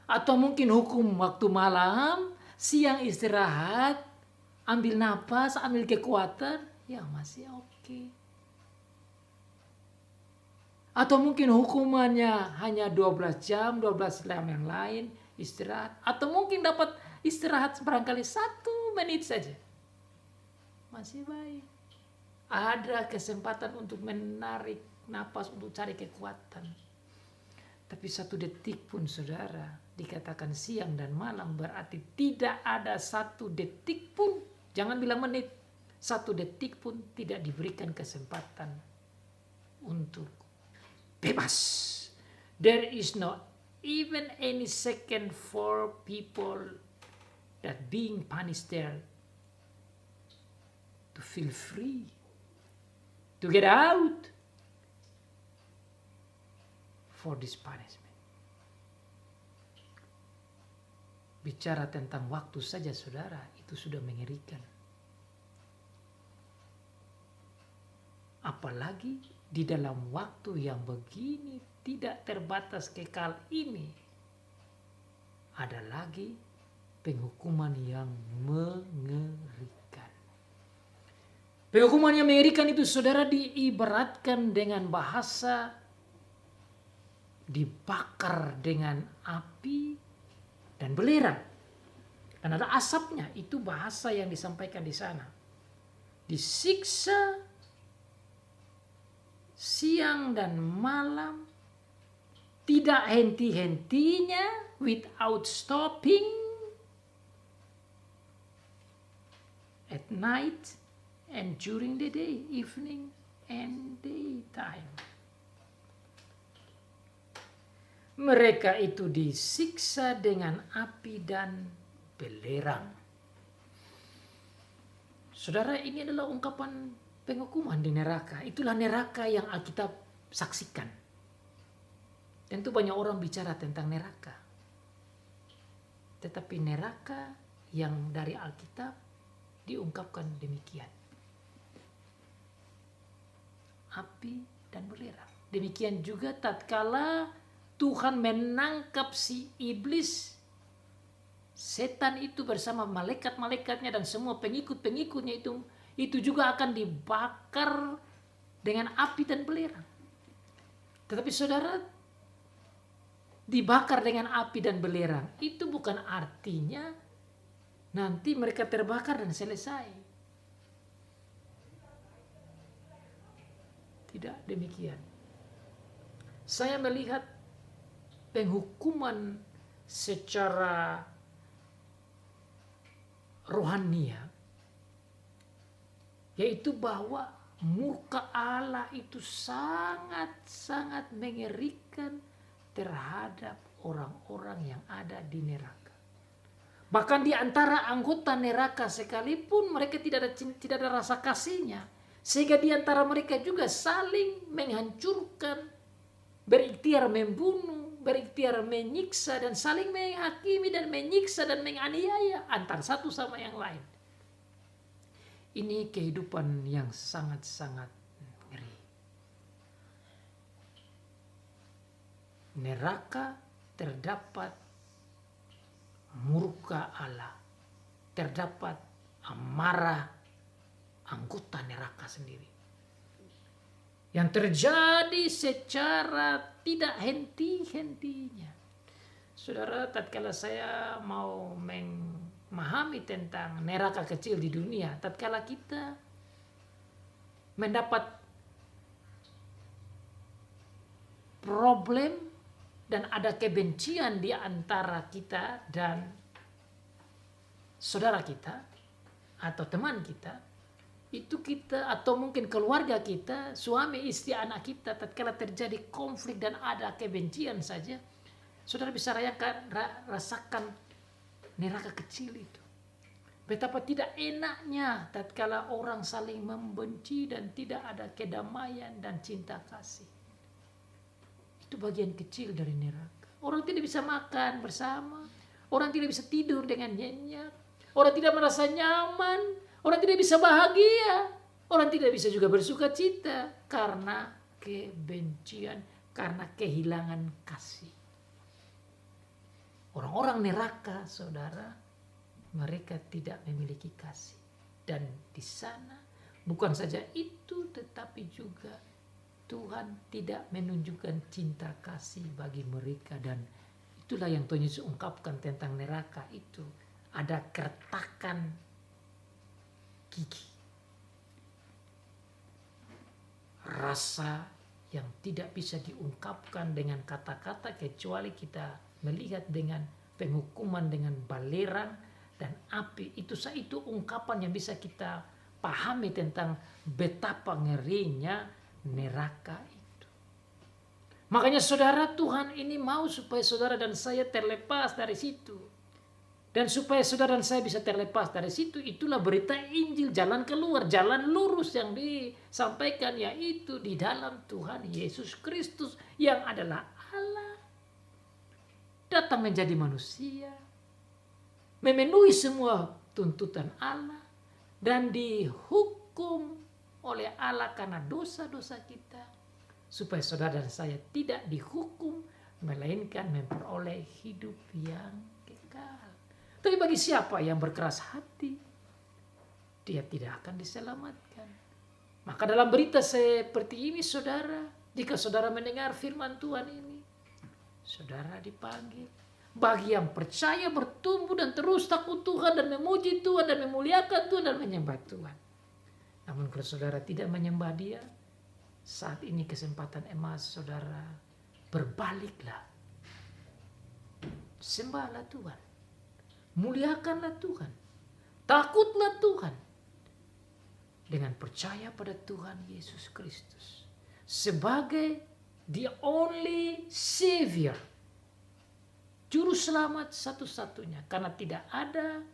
Speaker 1: Atau mungkin hukum waktu malam, siang istirahat, ambil napas, ambil kekuatan, ya masih oke. Atau mungkin hukumannya hanya 12 jam, 12 jam yang lain, istirahat. Atau mungkin dapat istirahat barangkali 1 menit saja. Masih baik. Ada kesempatan untuk menarik napas, untuk cari kekuatan. Tapi 1 detik pun saudara, dikatakan siang dan malam, berarti tidak ada 1 detik pun, jangan bilang menit, 1 detik pun tidak diberikan kesempatan untuk bebas. There is not even any second for people that being punished there to feel free, to get out for this punishment. Bicara tentang waktu saja saudara, itu sudah mengerikan. Apalagi di dalam waktu yang begini tidak terbatas kekal ini, ada lagi penghukuman yang mengerikan. Penghukuman yang mengerikan itu saudara diibaratkan dengan bahasa dibakar dengan api dan belerang. Dan ada asapnya, itu bahasa yang disampaikan di sana. Disiksa siang dan malam, tidak henti-hentinya, without stopping, at night and during the day, evening and daytime. Mereka itu disiksa dengan api dan belerang. Saudara, ini adalah ungkapan penghukuman di neraka. Itulah neraka yang Alkitab saksikan. Tentu banyak orang bicara tentang neraka. Tetapi neraka yang dari Alkitab diungkapkan demikian. api dan belerang. Demikian juga tatkala Tuhan menangkap si iblis, setan itu bersama malaikat-malaikatnya dan semua pengikut-pengikutnya itu juga akan dibakar dengan api dan belerang. Tetapi saudara, dibakar dengan api dan belerang itu bukan artinya nanti mereka terbakar dan selesai. Tidak demikian. Saya melihat penghukuman secara rohania, yaitu bahwa murka Allah itu sangat-sangat mengerikan terhadap orang-orang yang ada di neraka. Bahkan di antara anggota neraka sekalipun mereka tidak ada rasa kasihnya, sehingga di antara mereka juga saling menghancurkan, berikhtiar membunuh, berikhtiar menyiksa, dan saling menghakimi dan menyiksa dan menganiaya antara satu sama yang lain. Ini kehidupan yang sangat-sangat ngeri. Neraka terdapat murka Allah, terdapat amarah anggota neraka sendiri yang terjadi secara tidak henti-hentinya. Saudara, tatkala saya mau memahami tentang neraka kecil di dunia, tatkala kita mendapat problem dan ada kebencian di antara kita dan saudara kita atau teman kita, itu kita atau mungkin keluarga kita, suami, istri, anak kita, tatkala terjadi konflik dan ada kebencian saja, saudara bisa rasakan neraka kecil itu. Betapa tidak enaknya tatkala orang saling membenci dan tidak ada kedamaian dan cinta kasih. Itu bagian kecil dari neraka. Orang tidak bisa makan bersama, orang tidak bisa tidur dengan nyenyak, orang tidak merasa nyaman, orang tidak bisa bahagia, orang tidak bisa juga bersuka cita karena kebencian, karena kehilangan kasih. Orang-orang neraka, saudara, mereka tidak memiliki kasih. Dan di sana bukan saja itu, tetapi juga Tuhan tidak menunjukkan cinta kasih bagi mereka. Dan itulah yang Tuhan Yesus ungkapkan tentang neraka itu. Ada keretakan gigi, rasa yang tidak bisa diungkapkan dengan kata-kata kecuali kita melihat dengan penghukuman dengan belerang dan api. Itu ungkapan yang bisa kita pahami tentang betapa ngerinya neraka itu. Makanya saudara, Tuhan ini mau supaya saudara dan saya terlepas dari situ. Dan supaya saudara dan saya bisa terlepas dari situ, itulah berita Injil, jalan keluar, jalan lurus yang disampaikan, yaitu di dalam Tuhan Yesus Kristus yang adalah Allah, datang menjadi manusia, memenuhi semua tuntutan Allah, dan dihukum oleh Allah karena dosa-dosa kita, supaya saudara dan saya tidak dihukum, melainkan memperoleh hidup yang kekal. Tapi bagi siapa yang berkeras hati, dia tidak akan diselamatkan. Maka dalam berita seperti ini, saudara, jika saudara mendengar firman Tuhan ini, saudara dipanggil. Bagi yang percaya bertumbuh dan terus takut Tuhan dan memuji Tuhan dan memuliakan Tuhan dan menyembah Tuhan. Namun kalau saudara tidak menyembah Dia, saat ini kesempatan emas saudara, berbaliklah. Sembahlah Tuhan. Muliakanlah Tuhan. Takutlah Tuhan. Dengan percaya pada Tuhan Yesus Kristus sebagai the only Savior, Juru Selamat satu-satunya. Karena tidak ada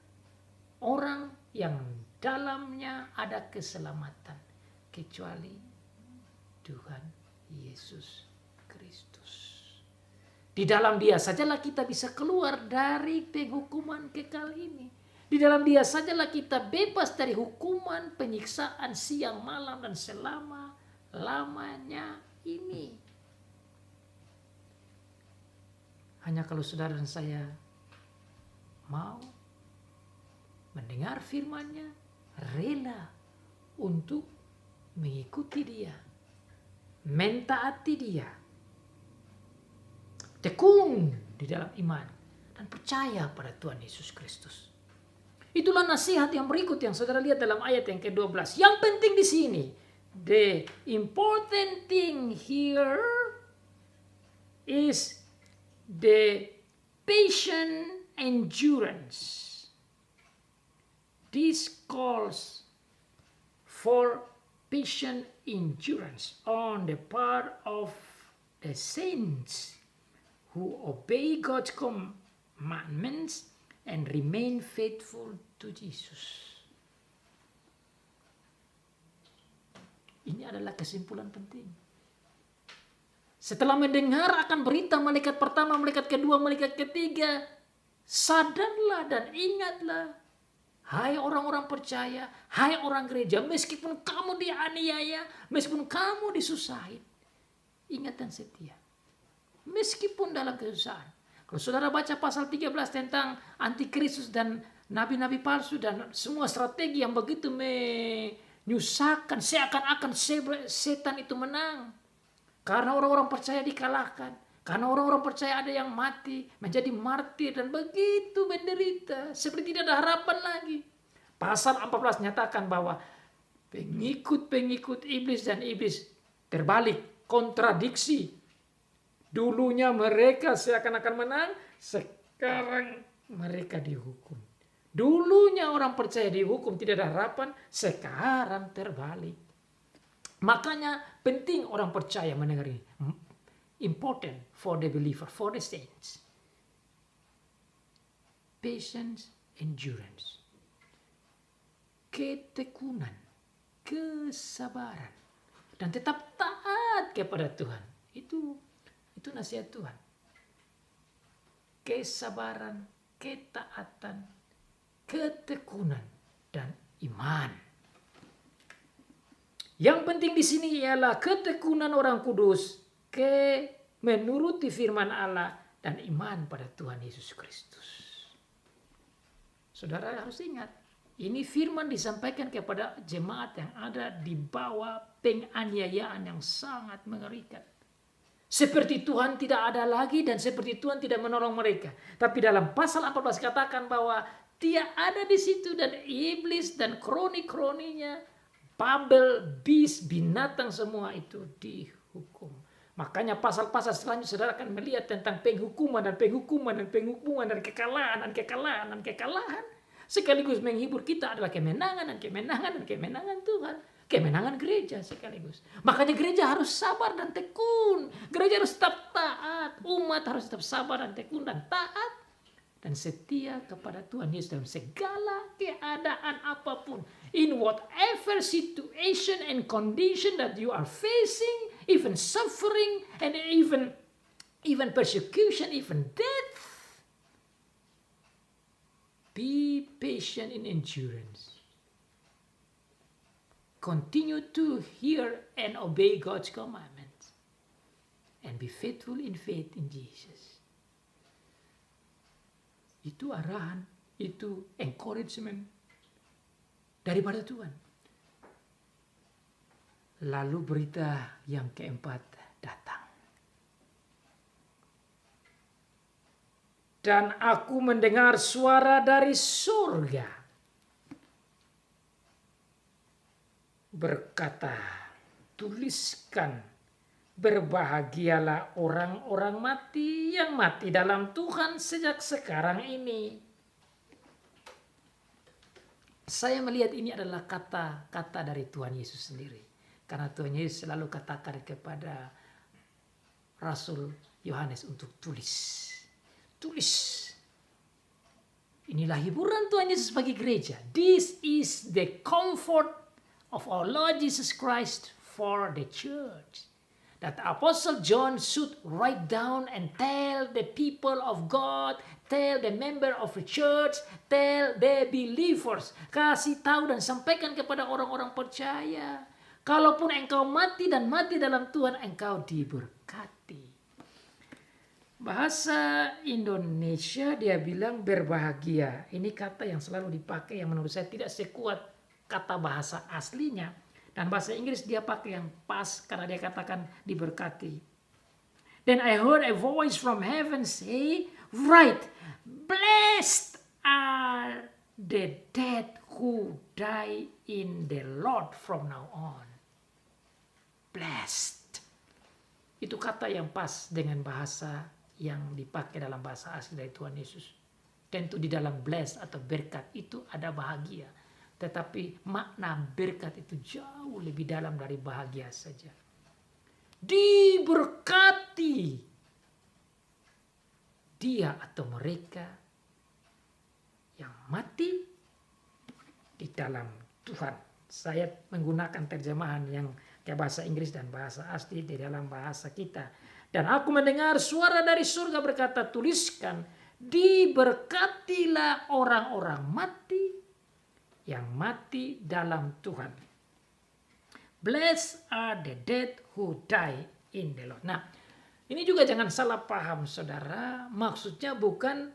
Speaker 1: orang yang dalamnya ada keselamatan kecuali Tuhan Yesus Kristus. Di dalam Dia sajalah kita bisa keluar dari penghukuman kekal ini. Di dalam Dia sajalah kita bebas dari hukuman penyiksaan siang malam dan selama lamanya ini. Hanya kalau saudara dan saya mau mendengar firman-Nya, rela untuk mengikuti Dia, mentaati Dia, tekun di dalam iman, dan percaya pada Tuhan Yesus Kristus. Itulah nasihat yang berikut yang saudara lihat dalam ayat yang ke-12. Yang penting di sini, the important thing here is the patient endurance. This calls for patient endurance on the part of the saints who obey God's commandments and remain faithful to Jesus. Ini adalah kesimpulan penting. Setelah mendengar akan berita malaikat pertama, malaikat kedua, malaikat ketiga, sadarlah dan ingatlah, hai orang-orang percaya, hai orang gereja, meskipun kamu dianiaya, meskipun kamu disusahin, ingat dan setia. Meskipun dalam kesusahan. Kalau saudara baca pasal 13 tentang antikristus dan nabi-nabi palsu dan semua strategi yang begitu menyusahkan, seakan-akan setan itu menang. Karena orang-orang percaya dikalahkan. Karena orang-orang percaya ada yang mati, menjadi martir dan begitu menderita. Seperti tidak ada harapan lagi. Pasal 14 nyatakan bahwa pengikut-pengikut iblis dan iblis terbalik, kontradiksi. Dulunya mereka seakan-akan menang, sekarang mereka dihukum. Dulunya orang percaya dihukum, tidak ada harapan, sekarang terbalik. Makanya penting orang percaya mendengar ini. Important for the believer, for the saints. Patience, endurance. Ketekunan, kesabaran. Dan tetap taat kepada Tuhan. Itu nasihat Tuhan. Kesabaran, ketaatan, ketekunan, dan iman. Yang penting di sini ialah ketekunan orang kudus, menuruti firman Allah, dan iman pada Tuhan Yesus Kristus. Saudara harus ingat, ini firman disampaikan kepada jemaat yang ada di bawah penganiayaan yang sangat mengerikan. Seperti Tuhan tidak ada lagi dan seperti Tuhan tidak menolong mereka. Tapi dalam pasal 14 katakan bahwa Dia ada di situ dan iblis dan kroni-kroninya, Babel, beast, binatang semua itu dihukum. Makanya pasal-pasal selanjutnya saudara akan melihat tentang penghukuman dan penghukuman dan penghukuman dan kekalahan dan kekalahan dan kekalahan. Sekaligus menghibur kita adalah kemenangan dan kemenangan dan kemenangan Tuhan. Kemenangan gereja sekaligus. Makanya gereja harus sabar dan tekun. Gereja harus tetap taat. Umat harus tetap sabar dan tekun dan taat. Dan setia kepada Tuhan Yesus dalam segala keadaan apapun. In whatever situation and condition that you are facing, even suffering and even persecution, even death. Be patient in endurance. Continue to hear and obey God's commandments. And be faithful in faith in Jesus. Itu arahan, itu encouragement daripada Tuhan. Lalu berita yang keempat datang. Dan aku mendengar suara dari surga berkata, tuliskan, berbahagialah orang-orang mati yang mati dalam Tuhan sejak sekarang ini. Saya melihat ini adalah kata-kata dari Tuhan Yesus sendiri. Karena Tuhan Yesus selalu katakan kepada Rasul Yohanes untuk tulis. Tulis. Inilah hiburan Tuhan Yesus bagi gereja. This is the comfort of our Lord Jesus Christ for the church. That Apostle John should write down and tell the people of God, tell the member of the church, tell the believers. Kasih tahu dan sampaikan kepada orang-orang percaya. Kalaupun engkau mati dan mati dalam Tuhan, engkau diberkati. Bahasa Indonesia dia bilang berbahagia. Ini kata yang selalu dipakai yang menurut saya tidak sekuat kata bahasa aslinya. Dan bahasa Inggris dia pakai yang pas karena dia katakan diberkati. Then I heard a voice from heaven say, "Right, blessed are the dead who die in the Lord from now on." Blessed. Itu kata yang pas dengan bahasa yang dipakai dalam bahasa asli dari Tuhan Yesus. Tentu di dalam bless atau berkat itu ada bahagia. Tetapi makna berkat itu jauh lebih dalam dari bahagia saja. Diberkati dia atau mereka yang mati di dalam Tuhan. Saya menggunakan terjemahan yang kayak bahasa Inggris dan bahasa asli di dalam bahasa kita. Dan aku mendengar suara dari surga berkata, tuliskan, diberkatilah orang-orang mati yang mati dalam Tuhan. Blessed are the dead who die in the Lord. Nah, ini juga jangan salah paham saudara. Maksudnya bukan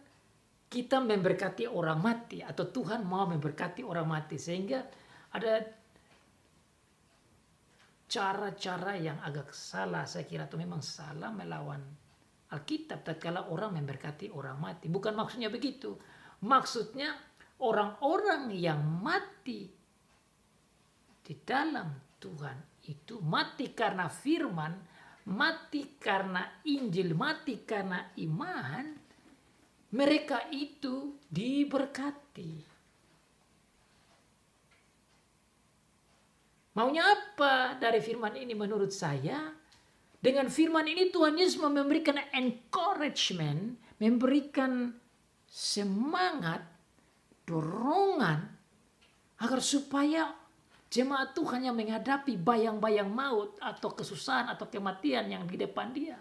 Speaker 1: kita memberkati orang mati atau Tuhan mau memberkati orang mati. Sehingga ada cara-cara yang agak salah saya kira, atau memang salah melawan Alkitab tatkala orang memberkati orang mati. Bukan maksudnya begitu. Maksudnya orang-orang yang mati di dalam Tuhan itu mati karena firman, mati karena Injil, mati karena iman, mereka itu diberkati. Maunya apa dari firman ini menurut saya? Dengan firman ini Tuhan Yesus memberikan encouragement, memberikan semangat, dorongan, agar supaya jemaat Tuhan yang menghadapi bayang-bayang maut atau kesusahan atau kematian yang di depan dia,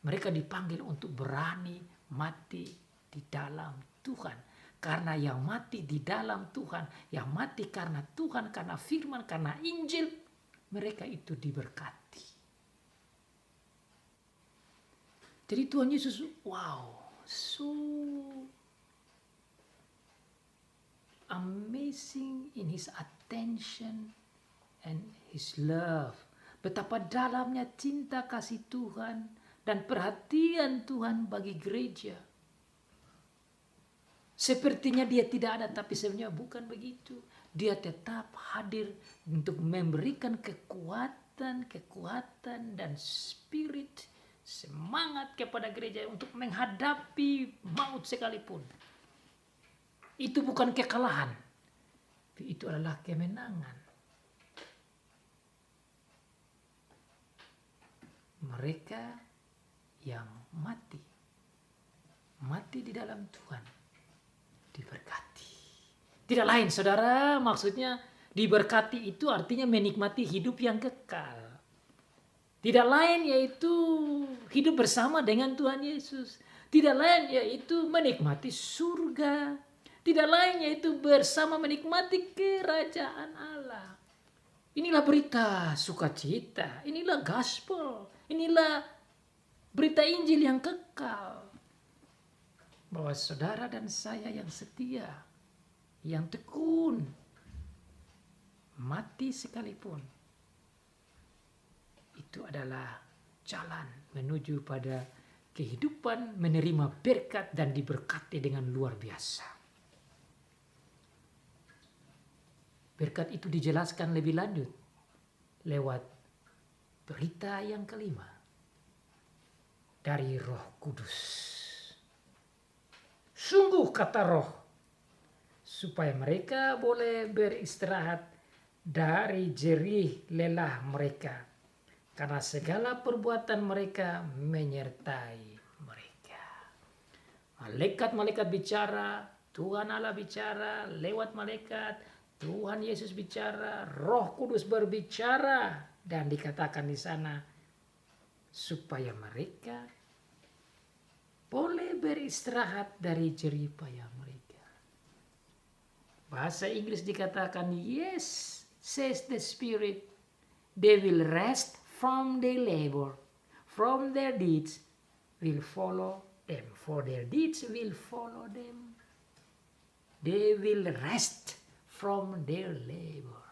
Speaker 1: mereka dipanggil untuk berani mati di dalam Tuhan. Karena yang mati di dalam Tuhan, yang mati karena Tuhan, karena firman, karena Injil, mereka itu diberkati. Jadi Tuhan Yesus, wow, so amazing in his attention and his love. Betapa dalamnya cinta kasih Tuhan dan perhatian Tuhan bagi gereja. Sepertinya dia tidak ada, tapi sebenarnya bukan begitu. Dia tetap hadir untuk memberikan kekuatan dan spirit, semangat kepada gereja untuk menghadapi maut sekalipun. Itu bukan kekalahan, tapi itu adalah kemenangan. Mereka yang mati di dalam Tuhan, diberkati. Tidak lain saudara, maksudnya diberkati itu artinya menikmati hidup yang kekal. Tidak lain yaitu hidup bersama dengan Tuhan Yesus. Tidak lain yaitu menikmati surga. Tidak lain yaitu bersama menikmati kerajaan Allah. Inilah berita sukacita. Inilah gospel. Inilah berita Injil yang kekal. Bahwa saudara dan saya yang setia, yang tekun, mati sekalipun, itu adalah jalan menuju pada kehidupan menerima berkat dan diberkati dengan luar biasa. Berkat itu dijelaskan lebih lanjut lewat berita yang kelima dari Roh Kudus. Sungguh kata Roh, supaya mereka boleh beristirahat dari jerih lelah mereka, karena segala perbuatan mereka menyertai mereka. Malaikat-malaikat bicara, Tuhan Allah bicara, lewat malaikat, Tuhan Yesus bicara, Roh Kudus berbicara, dan dikatakan di sana, supaya mereka boleh beristirahat dari jerih payah mereka. Bahasa Inggris dikatakan, yes, says the Spirit, They will rest from their labor. From their deeds will follow them. For their deeds will follow them. They will rest from their labor.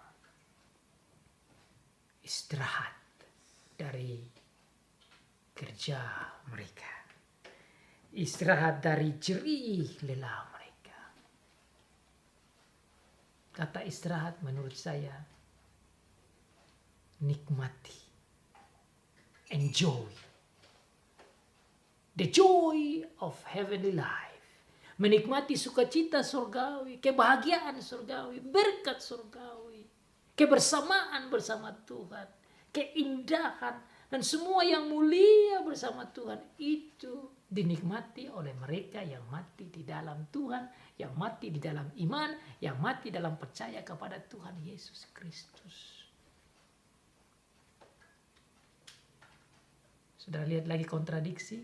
Speaker 1: Istirahat dari kerja mereka. Istirahat dari jerih lelah mereka. Kata istirahat menurut saya, nikmati, enjoy. The joy of heavenly life. Menikmati sukacita surgawi, kebahagiaan surgawi, berkat surgawi, kebersamaan bersama Tuhan, keindahan, dan semua yang mulia bersama Tuhan itu dinikmati oleh mereka yang mati di dalam Tuhan, yang mati di dalam iman, yang mati dalam percaya kepada Tuhan Yesus Kristus. Sudah lihat lagi kontradiksi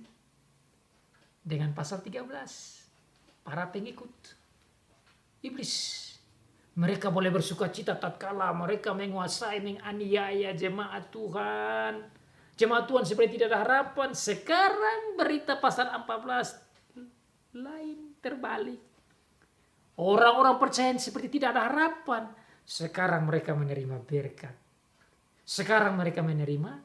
Speaker 1: dengan pasal 13. Para pengikut iblis, mereka boleh bersuka cita tatkala mereka menguasai, menganiaya jemaat Tuhan. Jemaat Tuhan seperti tidak ada harapan. Sekarang berita pasal 14 lain, terbalik. Orang-orang percaya seperti tidak ada harapan. Sekarang mereka menerima berkat. Sekarang mereka menerima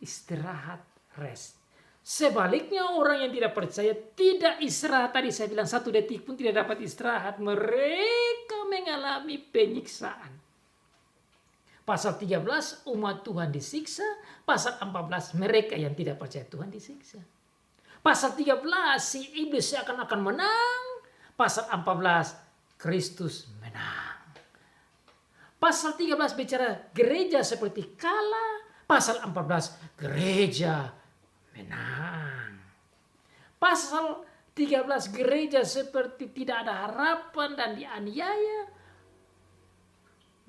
Speaker 1: istirahat, rest. Sebaliknya orang yang tidak percaya tidak istirahat. Tadi saya bilang 1 detik pun tidak dapat istirahat. Mereka mengalami penyiksaan. Pasal 13 umat Tuhan disiksa. Pasal 14 mereka yang tidak percaya Tuhan disiksa. Pasal 13 si iblis akan menang. Pasal 14 Kristus menang. Pasal 13 bicara gereja seperti kalah. Pasal 14 gereja menang. Pasal 13 gereja seperti tidak ada harapan dan dianiaya,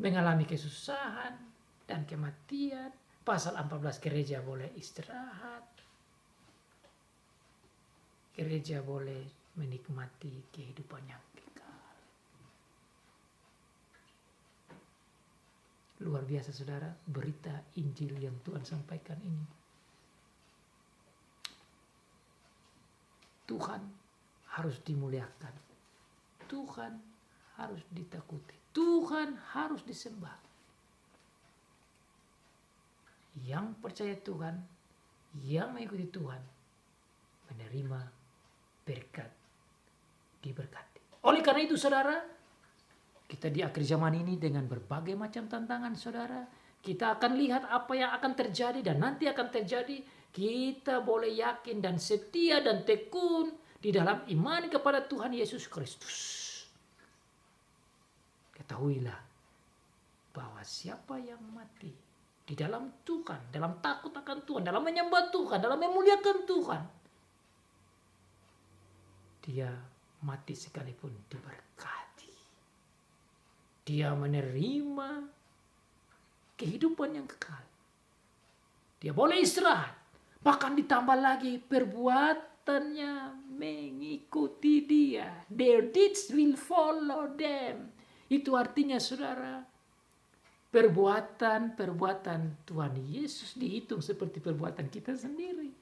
Speaker 1: mengalami kesusahan dan kematian. Pasal 14 gereja boleh istirahat. Gereja boleh menikmati kehidupan yang kekal. Luar biasa saudara, berita Injil yang Tuhan sampaikan ini. Tuhan harus dimuliakan. Tuhan harus ditakuti. Tuhan harus disembah. Yang percaya Tuhan, yang mengikuti Tuhan, menerima berkat, diberkati. Oleh karena itu saudara, kita di akhir zaman ini dengan berbagai macam tantangan saudara, kita akan lihat apa yang akan terjadi dan nanti akan terjadi. Kita boleh yakin dan setia dan tekun di dalam iman kepada Tuhan Yesus Kristus. Ketahuilah bahwa siapa yang mati di dalam Tuhan, dalam takut akan Tuhan, dalam menyembah Tuhan, dalam memuliakan Tuhan, dia mati sekalipun diberkati. Dia menerima kehidupan yang kekal. Dia boleh istirahat. Bahkan ditambah lagi perbuatannya mengikuti dia. Their deeds will follow them. Itu artinya saudara, perbuatan Tuhan Yesus dihitung seperti perbuatan kita sendiri.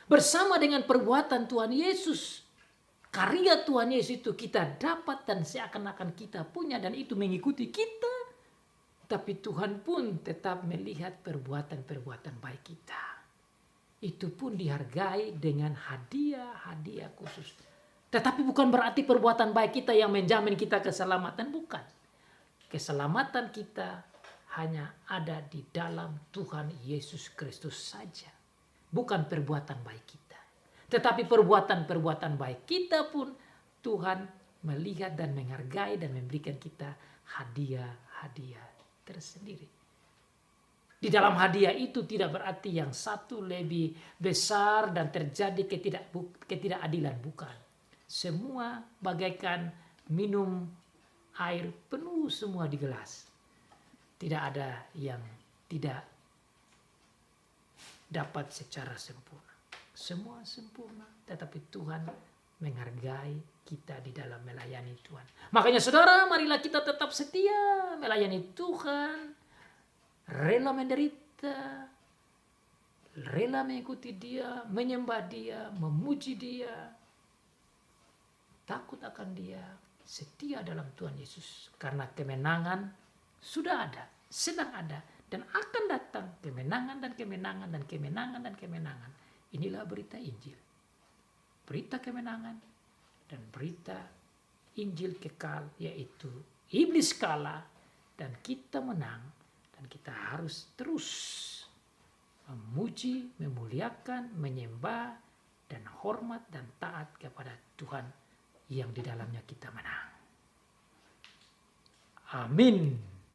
Speaker 1: Bersama dengan perbuatan Tuhan Yesus, karya Tuhan Yesus itu kita dapat dan seakan-akan kita punya dan itu mengikuti kita. Tapi Tuhan pun tetap melihat perbuatan-perbuatan baik kita. Itu pun dihargai dengan hadiah-hadiah khusus. Tetapi bukan berarti perbuatan baik kita yang menjamin kita keselamatan. Bukan. Keselamatan kita hanya ada di dalam Tuhan Yesus Kristus saja. Bukan perbuatan baik kita. Tetapi perbuatan-perbuatan baik kita pun Tuhan melihat dan menghargai dan memberikan kita hadiah-hadiah tersendiri. Di dalam hadiah itu tidak berarti yang satu lebih besar dan terjadi ketidakadilan, bukan. Semua bagaikan minum air penuh semua di gelas. Tidak ada yang tidak dapat secara sempurna. Semua sempurna, tetapi Tuhan menghargai kita di dalam melayani Tuhan. Makanya saudara, marilah kita tetap setia melayani Tuhan. rela menderita, rela mengikuti dia, menyembah dia, memuji dia, takut akan dia, setia dalam Tuhan Yesus. Karena kemenangan sudah ada, sedang ada, dan akan datang kemenangan dan kemenangan dan kemenangan dan kemenangan. Inilah berita Injil. Berita kemenangan dan berita Injil kekal, yaitu iblis kalah dan kita menang, dan kita harus terus memuji, memuliakan, menyembah, dan hormat dan taat kepada Tuhan yang di dalamnya kita menang. Amin.